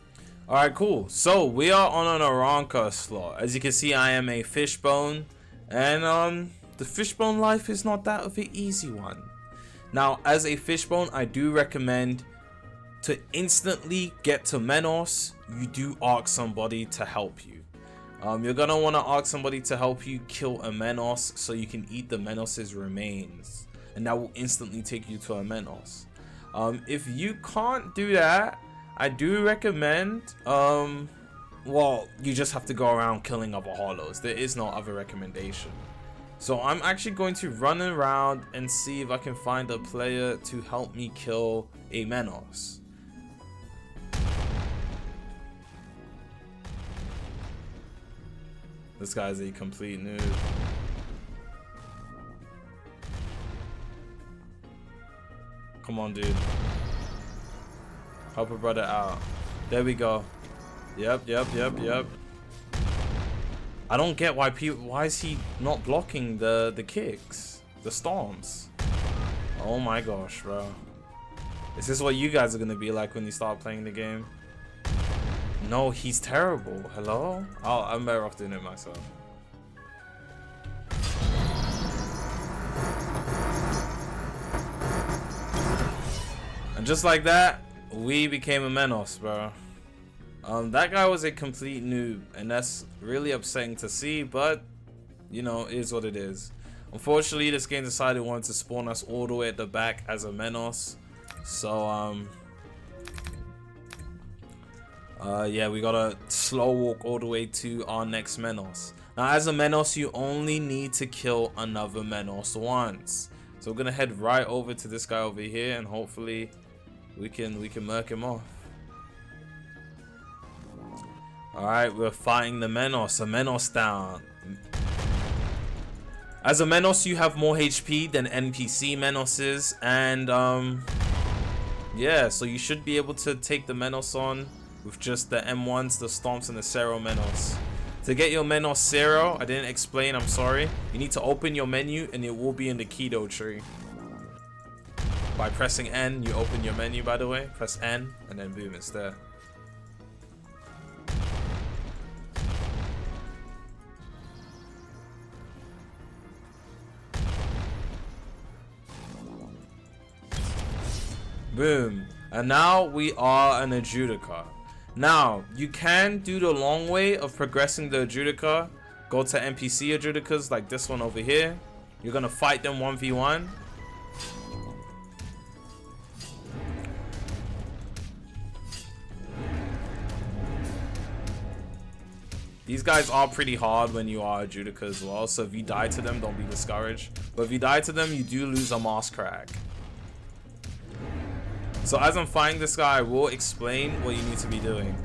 [SPEAKER 1] Alright, cool. So we are on an Arrancar slot. As you can see, I am a fishbone, and the fishbone life is not that of an easy one. Now, as a fishbone, I do recommend to instantly get to Menos, you do ask somebody to help you. You're gonna want to ask somebody to help you kill a Menos so you can eat the Menos's remains, and that will instantly take you to a Menos. If you can't do that, I do recommend, well, you just have to go around killing other hollows. There is no other recommendation. So I'm actually going to run around and see if I can find a player to help me kill a Menos. This guy's a complete noob. Come on, dude. Help a brother out. There we go. Yep. I don't get why is he not blocking the kicks, the storms? Oh my gosh, bro. Is this what you guys are gonna be like when you start playing the game? No, he's terrible. Hello? Oh, I'm better off doing it myself. And just like that, we became a Menos, bro. That guy was a complete noob, and that's really upsetting to see, but you know, it is what it is. Unfortunately, this game decided it wanted to spawn us all the way at the back as a Menos. So yeah, we gotta slow walk all the way to our next Menos. Now, as a Menos, you only need to kill another Menos once. So we're gonna head right over to this guy over here, and hopefully we can murk him off. Alright, we're fighting the Menos. A Menos down. As a Menos, you have more HP than NPC Menoses, and yeah, so you should be able to take the Menos on with just the M1s, the Stomps, and the Zero Menos. To get your Menos Zero, I didn't explain, I'm sorry. You need to open your menu, and it will be in the keto tree. By pressing N, you open your menu, by the way. Press N, and then boom, it's there. Boom. And now we are an Adjudicar. Now, you can do the long way of progressing the Adjudicar. Go to NPC Adjudicars like this one over here. You're gonna fight them 1v1. These guys are pretty hard when you are Adjudicar as well, so if you die to them, don't be discouraged. But if you die to them, you do lose a Moss Crack. So as I'm fighting this guy, I will explain what you need to be doing.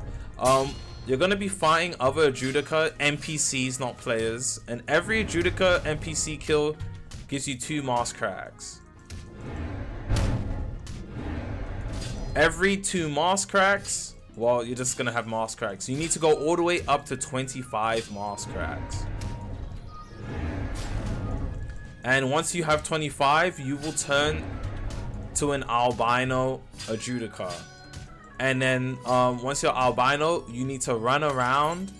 [SPEAKER 1] You're going to be fighting other Adjudicar NPCs, not players. And every Adjudicar NPC kill gives you 2 Moss Cracks. Every 2 Moss Cracks, well, you're just going to have Moss Cracks. You need to go all the way up to 25 Moss Cracks. And once you have 25, you will turn to an albino Adjudicar. And then once you're albino, you need to run around.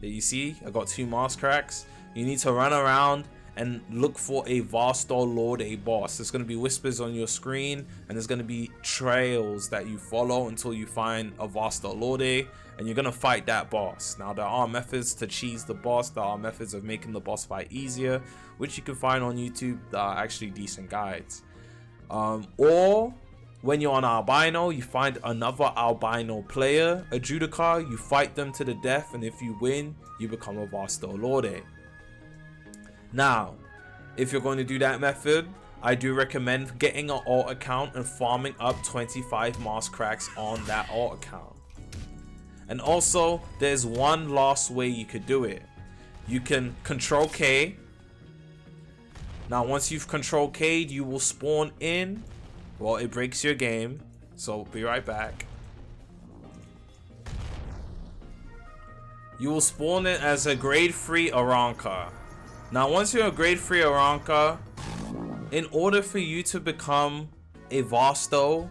[SPEAKER 1] You see, I got 2 Moss Cracks. You need to run around and look for a Vastor Lorde boss. There's going to be whispers on your screen, and there's going to be trails that you follow until you find a Vastor Lorde, and you're going to fight that boss. Now, there are methods to cheese the boss. There are methods of making the boss fight easier, which you can find on YouTube. That are actually decent guides. Or when you're on albino, you find another albino player, Adjudicar, you fight them to the death, and if you win, you become a Vastor Lorde. Now, if you're going to do that method, I do recommend getting an alt account and farming up 25 Moss Cracks on that alt account. And also, there's one last way you could do it. You can Control K Now, once you've control K'd, you will spawn in. Well, it breaks your game, so be right back. You will spawn in as a grade 3 Arrancar. Now, once you're a grade 3 Arrancar, in order for you to become a Vastacar,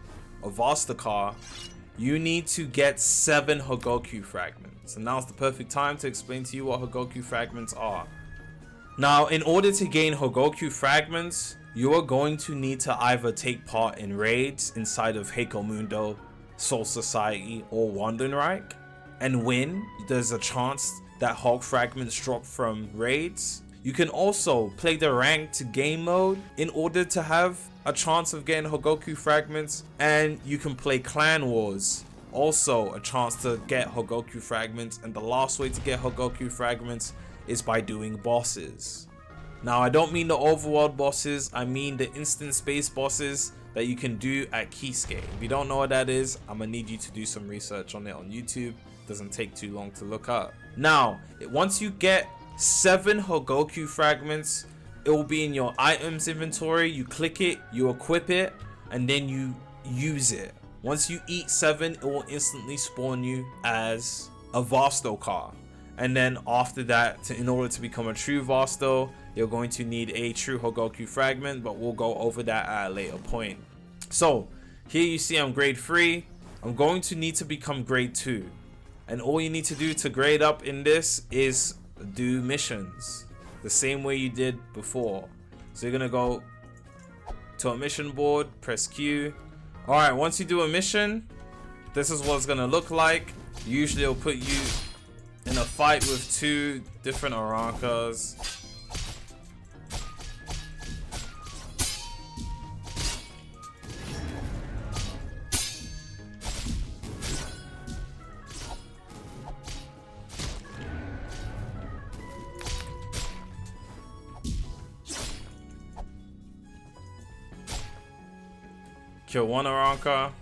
[SPEAKER 1] you need to get 7 Hogoku fragments. And now's the perfect time to explain to you what Hogoku fragments are. Now, in order to gain Hogoku fragments, you are going to need to either take part in raids inside of Heiko Mundo, Soul Society, or Wandenreich and win. There's a chance that Hog fragments drop from raids. You can also play the ranked game mode in order to have a chance of getting Hogoku fragments, and you can play Clan Wars, also a chance to get Hogoku fragments. And the last way to get Hogoku fragments is by doing bosses. Now, I don't mean the overworld bosses, I mean the instant space bosses that you can do at Kisuke. If you don't know what that is, I'm gonna need you to do some research on it on YouTube. It doesn't take too long to look up. Now, once you get 7 Hogoku fragments, it will be in your items inventory. You click it, you equip it, and then you use it. Once you eat 7, it will instantly spawn you as a Vastacar. And then after that, in order to become a true Vasto, you're going to need a true Hogoku fragment, but we'll go over that at a later point. So here you see I'm grade 3. I'm going to need to become grade 2. And all you need to do to grade up in this is do missions the same way you did before. So you're gonna go to a mission board, press Q. All right, once you do a mission, this is what it's gonna look like. Usually it'll put you in a fight with 2 different Arrancars. Kill 1 Arrancar.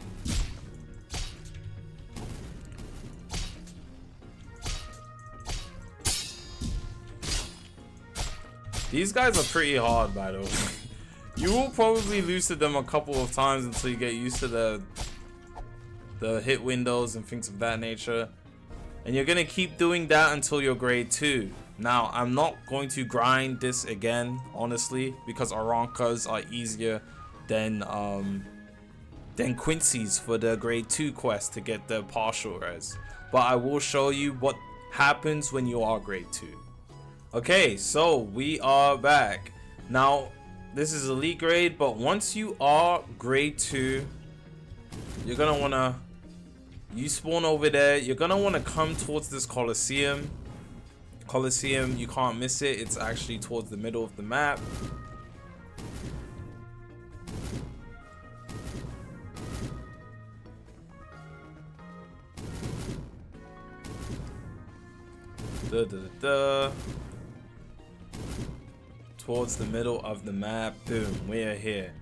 [SPEAKER 1] These guys are pretty hard, by the way. You will probably lose to them a couple of times until you get used to the hit windows and things of that nature. And you're gonna keep doing that until you're grade 2. Now, I'm not going to grind this again, honestly, because Arrancars are easier than Quincy's for the grade 2 quest to get the partial res. But I will show you what happens when you are grade 2. Okay, so we are back. Now, this is elite grade, but once you are grade 2, you're gonna wanna, you spawn over there, you're gonna wanna come towards this Coliseum. You can't miss it, it's actually towards the middle of the map. Towards the middle of the map. Boom, we are here.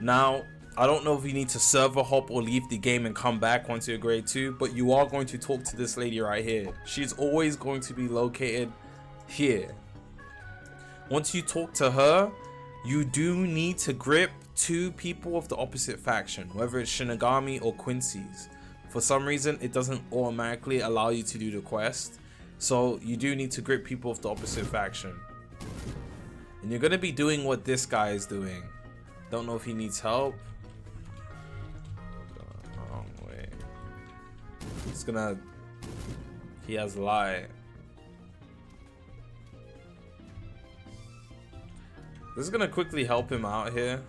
[SPEAKER 1] Now, I don't know if you need to server hop or leave the game and come back once you're grade 2, but you are going to talk to this lady right here. She's always going to be located here. Once you talk to her, you do need to grip 2 people of the opposite faction, whether it's Shinigami or Quincy's. For some reason, it doesn't automatically allow you to do the quest. So you do need to grip people of the opposite faction. And you're gonna be doing what this guy is doing. Don't know if he needs help. Wrong way. It's gonna... He has light. This is gonna quickly help him out here.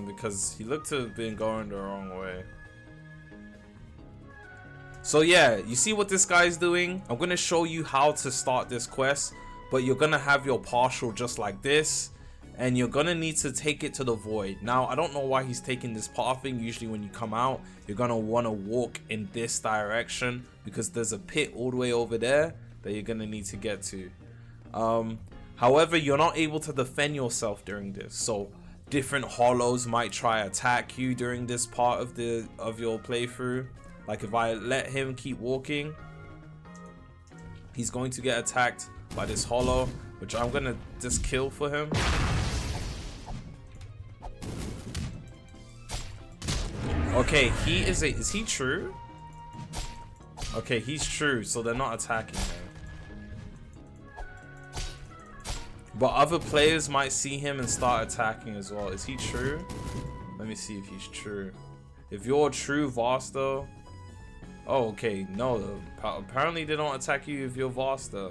[SPEAKER 1] Because he looked to have been going the wrong way. So yeah, you see what this guy is doing? I'm gonna show you how to start this quest, but you're gonna have your partial just like this, and you're gonna need to take it to the void. Now, I don't know why he's taking this pathing. Usually when you come out, you're gonna wanna walk in this direction because there's a pit all the way over there that you're gonna need to get to. However, you're not able to defend yourself during this, so different hollows might try attack you during this part of your playthrough. Like if I let him keep walking, he's going to get attacked by this hollow, which I'm gonna just kill for him. Okay, is he true? Okay, he's true, so they're not attacking him. But other players might see him and start attacking as well. Is he true? Let me see if he's true. If you're a true Voster... Oh, okay. No, apparently they don't attack you if you're Voster.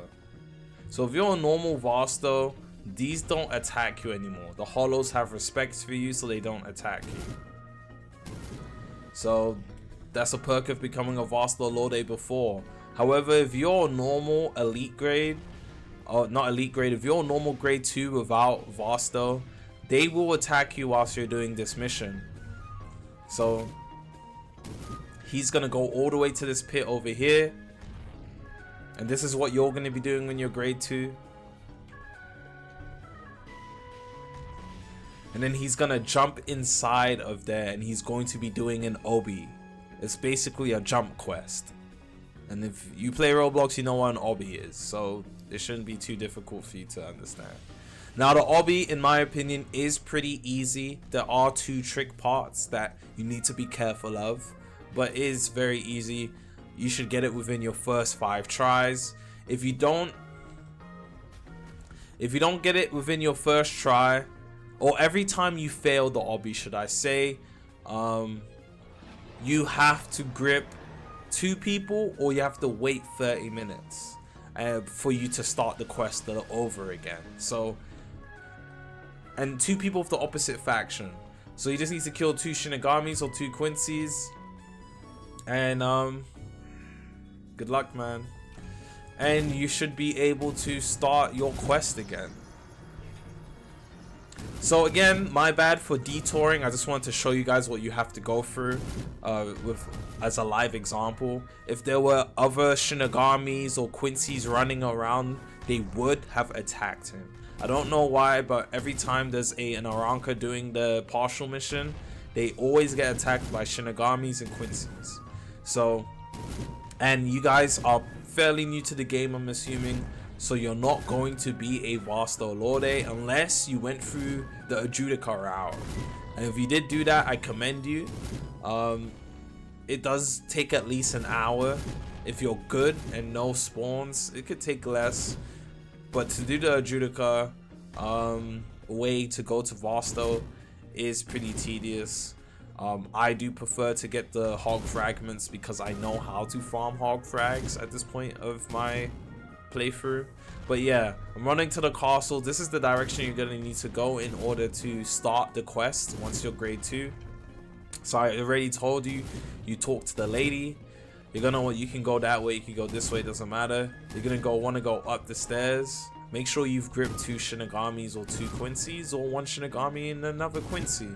[SPEAKER 1] So if you're a normal Voster, these don't attack you anymore. The Hollows have respect for you, so they don't attack you. So that's a perk of becoming a Voster Lorde before. However, if you're a normal elite grade, or not elite grade, if you're a normal grade 2 without Voster, they will attack you whilst you're doing this mission. So he's gonna go all the way to this pit over here, and this is what you're gonna be doing when you're grade 2. And then he's gonna jump inside of there, and he's going to be doing an obby. It's basically a jump quest. And if you play Roblox, you know what an obby is, so it shouldn't be too difficult for you to understand. Now the obby, in my opinion, is pretty easy. There are 2 trick parts that you need to be careful of, but it is very easy. You should get it within your first 5 tries. If you don't get it within your first try, or every time you fail the obby, should I say, you have to grip 2 people, or you have to wait 30 minutes for you to start the quest over again. So, and 2 people of the opposite faction. So you just need to kill 2 Shinagamis or 2 Quincy's, and good luck, man. And you should be able to start your quest again. So again, my bad for detouring. I just wanted to show you guys what you have to go through as a live example. If there were other Shinagamis or Quincy's running around, they would have attacked him. I don't know why, but every time there's an Arrancar doing the partial mission, they always get attacked by Shinagamis and Quincy's. So, and you guys are fairly new to the game, I'm assuming. So you're not going to be a Voster Lorde unless you went through the Judica route. And if you did do that, I commend you. It does take at least an hour. If you're good and no spawns, it could take less. But to do the Judica way to go to Voster is pretty tedious. I do prefer to get the hog fragments because I know how to farm hog frags at this point of my playthrough. But yeah, I'm running to the castle. This is the direction you're gonna need to go in order to start the quest once you're grade 2. So I already told you, you talk to the lady. You're gonna, you can go that way, you can go this way, doesn't matter. You're gonna want to go up the stairs. Make sure you've gripped 2 Shinagamis or 2 Quincy's, or 1 Shinagami and another Quincy.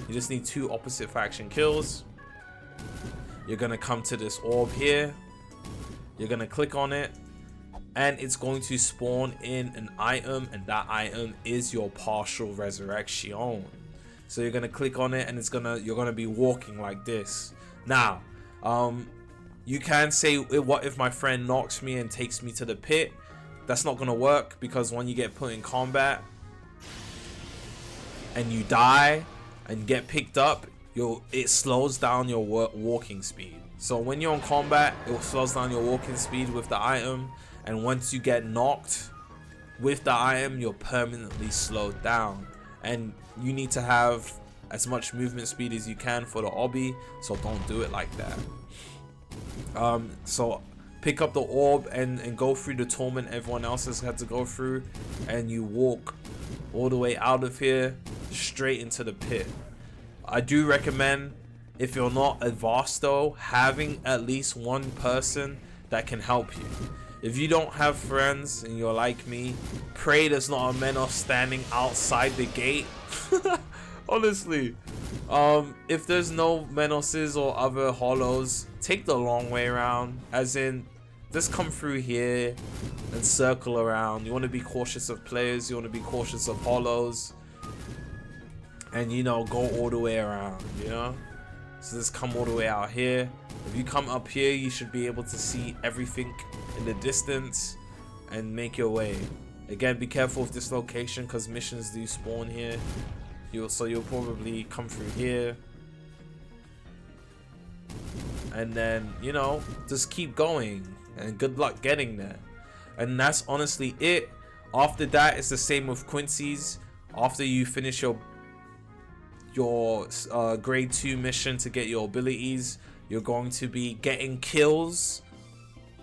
[SPEAKER 1] You just need 2 opposite faction kills. You're gonna come to this orb here. You're gonna click on it, and it's going to spawn in an item, and that item is your partial resurrection. So you're gonna click on it, and you're gonna be walking like this. Now, you can say, what if my friend knocks me and takes me to the pit? That's not gonna work, because when you get put in combat and you die and get picked up, it slows down your walking speed. So when you're in combat, it slows down your walking speed with the item, and once you get knocked with the item, you're permanently slowed down. And you need to have as much movement speed as you can for the obby, so don't do it like that. So pick up the orb and go through the torment everyone else has had to go through, and you walk all the way out of here straight into the pit. I do recommend, if you're not a Voster, having at least 1 person that can help you. If you don't have friends and you're like me, pray there's not a Menos standing outside the gate. Honestly, if there's no Menoses or other Hollows, take the long way around, as in just come through here and circle around. You want to be cautious of players, you want to be cautious of Hollows, and you know, go all the way around, you know. So just come all the way out here. If you come up here, you should be able to see everything in the distance and make your way. Again, be careful of this location because missions do spawn here. You'll probably come through here and then, you know, just keep going, and good luck getting there. And that's honestly it. After that, it's the same with Quincy's. After you finish your grade 2 mission to get your abilities, you're going to be getting kills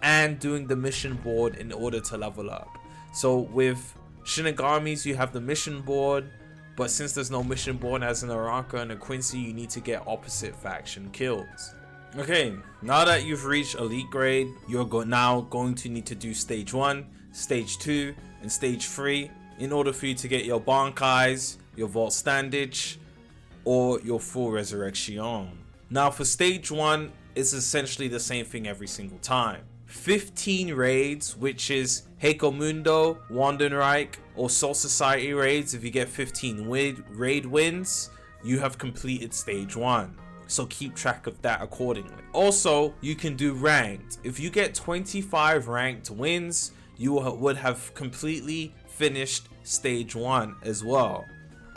[SPEAKER 1] and doing the mission board in order to level up. So with Shinigami's, you have the mission board, but since there's no mission board as an Arrancar and a Quincy, you need to get opposite faction kills. Okay, now that you've reached elite grade, you're now going to need to do stage 1, stage 2, and stage 3 in order for you to get your Bankais, your Vault Standage, or your full resurrection. Now for stage 1, it's essentially the same thing every single time. 15 raids, which is Heiko Wandenreich, or Soul Society raids. If you get 15 raid wins, you have completed stage 1. So keep track of that accordingly. Also, you can do ranked. If you get 25 ranked wins, you would have completely finished stage 1 as well.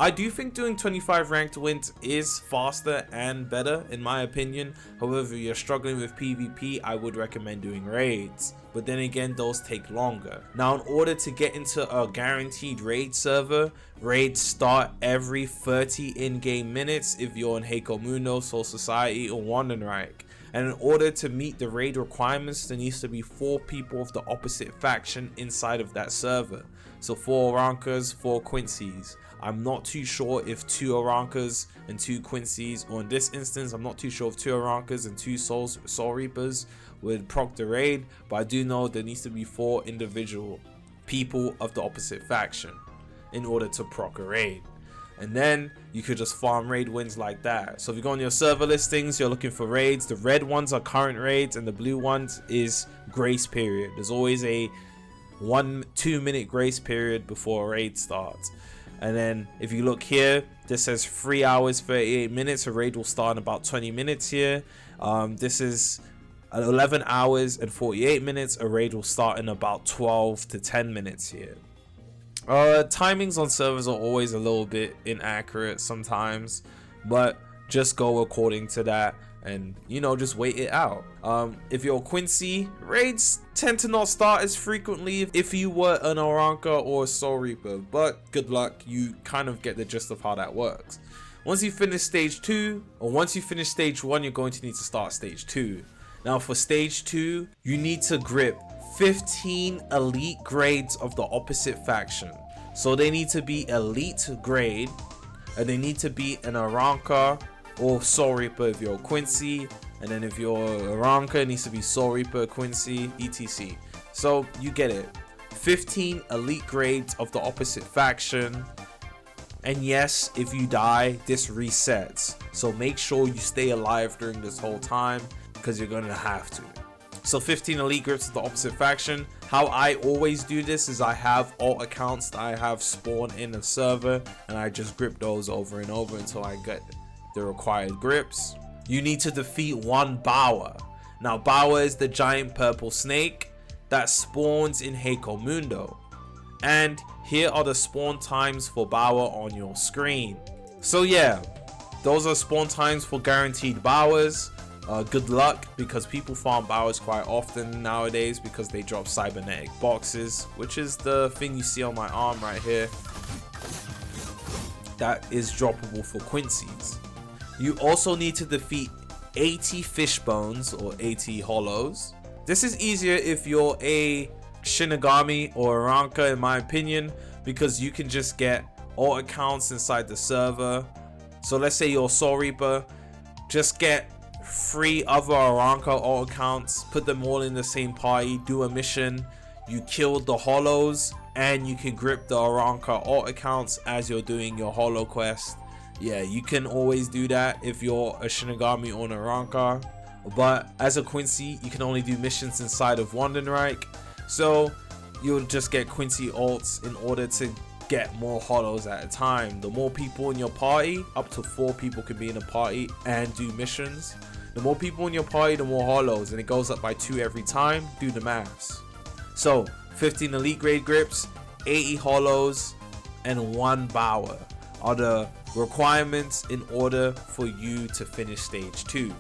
[SPEAKER 1] I do think doing 25 ranked wins is faster and better in my opinion. However, if you're struggling with PvP, I would recommend doing raids. But then again, those take longer. Now, in order to get into a guaranteed raid server, raids start every 30 in-game minutes if you're in Heiko, Soul Society, or Wandenreich. And in order to meet the raid requirements, there needs to be 4 people of the opposite faction inside of that server. So 4 Arrancars, 4 Quincy's. I'm not too sure if 2 Arrancars and 2 Quincy's, or in this instance, I'm not too sure if 2 Arrancars and 2 Soul Reapers would proc the raid, but I do know there needs to be 4 individual people of the opposite faction in order to proc a raid. And then you could just farm raid wins like that. So if you go on your server listings, you're looking for raids. The red ones are current raids and the blue ones is grace period. There's always a 1-2 minute grace period before a raid starts. And then if you look here, this says 3 hours 38 minutes. A raid will start in about 20 minutes here. This is 11 hours and 48 minutes. A raid will start in about 12 to 10 minutes here. Timings on servers are always a little bit inaccurate sometimes, but just go according to that and, you know, just wait it out. If you're Quincy, raids tend to not start as frequently if you were an Arrancar or a Soul Reaper, but good luck, you kind of get the gist of how that works. Once you finish stage 2, or once you finish stage 1, you're going to need to start stage 2. Now for stage 2, you need to grip 15 elite grades of the opposite faction. So they need to be elite grade, and they need to be an Arrancar or Soul Reaper if you're Quincy, and then if you're Arrancar, it needs to be Soul Reaper, Quincy, etc. So you get it. 15 elite grades of the opposite faction. And yes, if you die, this resets. So make sure you stay alive during this whole time, because you're gonna have to. So 15 elite grips of the opposite faction. How I always do this is I have alt accounts that I have spawned in a server, and I just grip those over and over until I get the required grips. You need to defeat 1 Bower. Now Bower is the giant purple snake that spawns in Heiko Mundo. And here are the spawn times for Bower on your screen. So yeah, those are spawn times for guaranteed Bowers. Good luck, because people farm Bowers quite often nowadays because they drop cybernetic boxes, which is the thing you see on my arm right here. That is droppable for Quincy's. You also need to defeat 80 fish bones or 80 hollows. This is easier if you're a Shinigami or Arrancar in my opinion, because you can just get all accounts inside the server. So let's say you're Soul Reaper, just get 3 other Arrancar all accounts, put them all in the same party, do a mission, you kill the hollows, and you can grip the Arrancar alt accounts as you're doing your hollow quest. Yeah, you can always do that if you're a Shinigami or an Arrancar, but as a Quincy, you can only do missions inside of Wandenreich, so you'll just get Quincy alts in order to get more hollows at a time. The more people in your party, up to 4 people can be in a party and do missions. The more people in your party, the more hollows, and it goes up by 2 every time. Do the maths. So 15 elite grade grips, 80 hollows, and 1 Bower are the requirements in order for you to finish stage 2.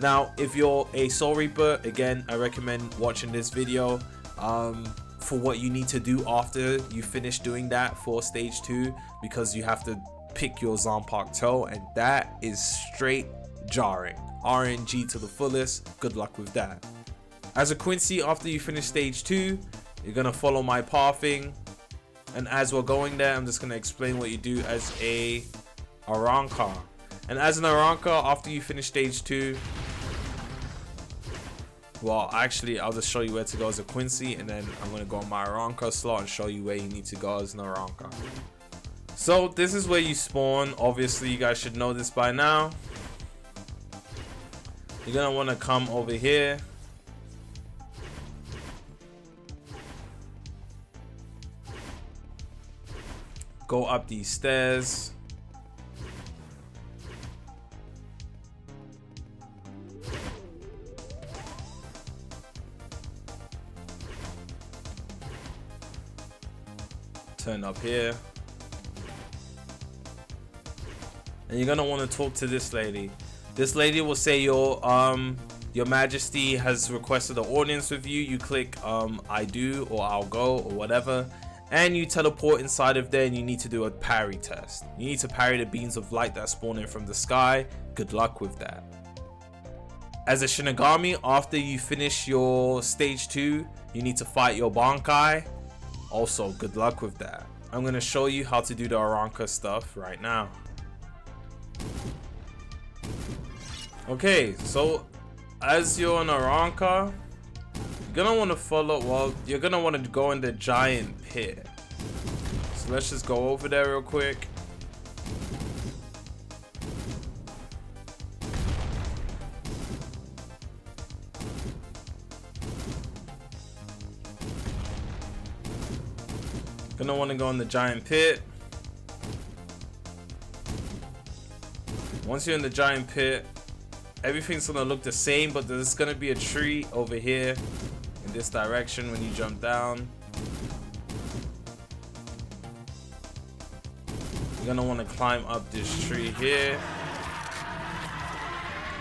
[SPEAKER 1] Now, if you're a Soul Reaper, again, I recommend watching this video for what you need to do after you finish doing that for stage 2, because you have to pick your Zonpark toe, and that is straight jarring. RNG to the fullest. Good luck with that. As a Quincy, after you finish stage 2, you're gonna follow my pathing, and as we're going there, I'm just gonna explain what you do as a Arrancar. And as an Arrancar, after you finish stage 2, well, actually, I'll just show you where to go as a Quincy, and then I'm gonna go on my Arrancar slot and show you where you need to go as an Arrancar. So this is where you spawn. Obviously, you guys should know this by now. You're gonna want to come over here. Go up these stairs. Turn up here. And you're gonna want to talk to this lady. This lady will say your majesty has requested an audience with you. You click I do, or I'll go, or whatever, and you teleport inside of there, and you need to do a parry test. You need to parry the beams of light that spawn in from the sky. Good luck with that. As a Shinigami, after you finish your stage 2, you need to fight your Bankai. Also, good luck with that. I'm gonna show you how to do the Arrancar stuff right now. Okay, so as you're an Arrancar, you're gonna want to follow, well, you're gonna want to go in the giant pit. So let's just go over there real quick. Gonna want to go in the giant pit. Once you're in the giant pit, everything's gonna look the same, but there's gonna be a tree over here in this direction when you jump down. You're gonna want to climb up this tree here.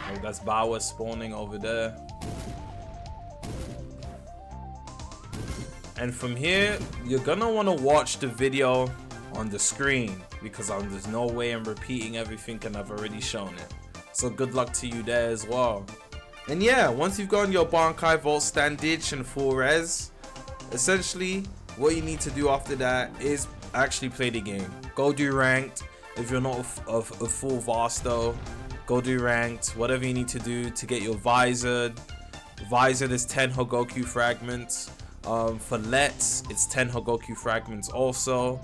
[SPEAKER 1] Oh, that's Bauer spawning over there. And from here, you're gonna want to watch the video on the screen, because there's no way I'm repeating everything, and I've already shown it. So good luck to you there as well. And yeah, once you've gotten your Bankai, Volt Stand Ditch, and full res, essentially what you need to do after that is actually play the game. Go do ranked. If you're not a full Vasto, go do ranked. Whatever you need to do to get your Visor. Visor, there's 10 Hogoku fragments. For Let's, it's 10 Hogoku fragments also.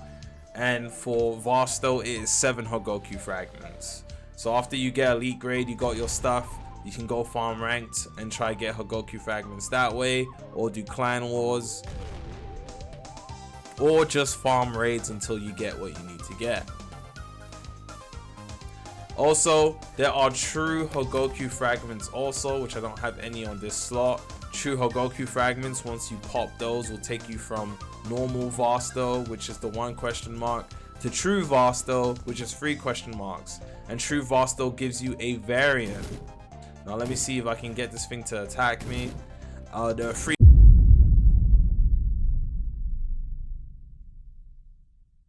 [SPEAKER 1] And for Vasto, it is 7 Hogoku fragments. So after you get elite grade, you got your stuff, you can go farm ranked and try to get Hogoku fragments that way, or do clan wars, or just farm raids until you get what you need to get. Also, there are true Hogoku fragments also, which I don't have any on this slot. True Hogoku fragments, once you pop those, will take you from normal Vasto, which is the 1 question mark, to true Vasto, which is 3 question marks. And true Vasto gives you a variant. Now let me see if I can get this thing to attack me. There are 3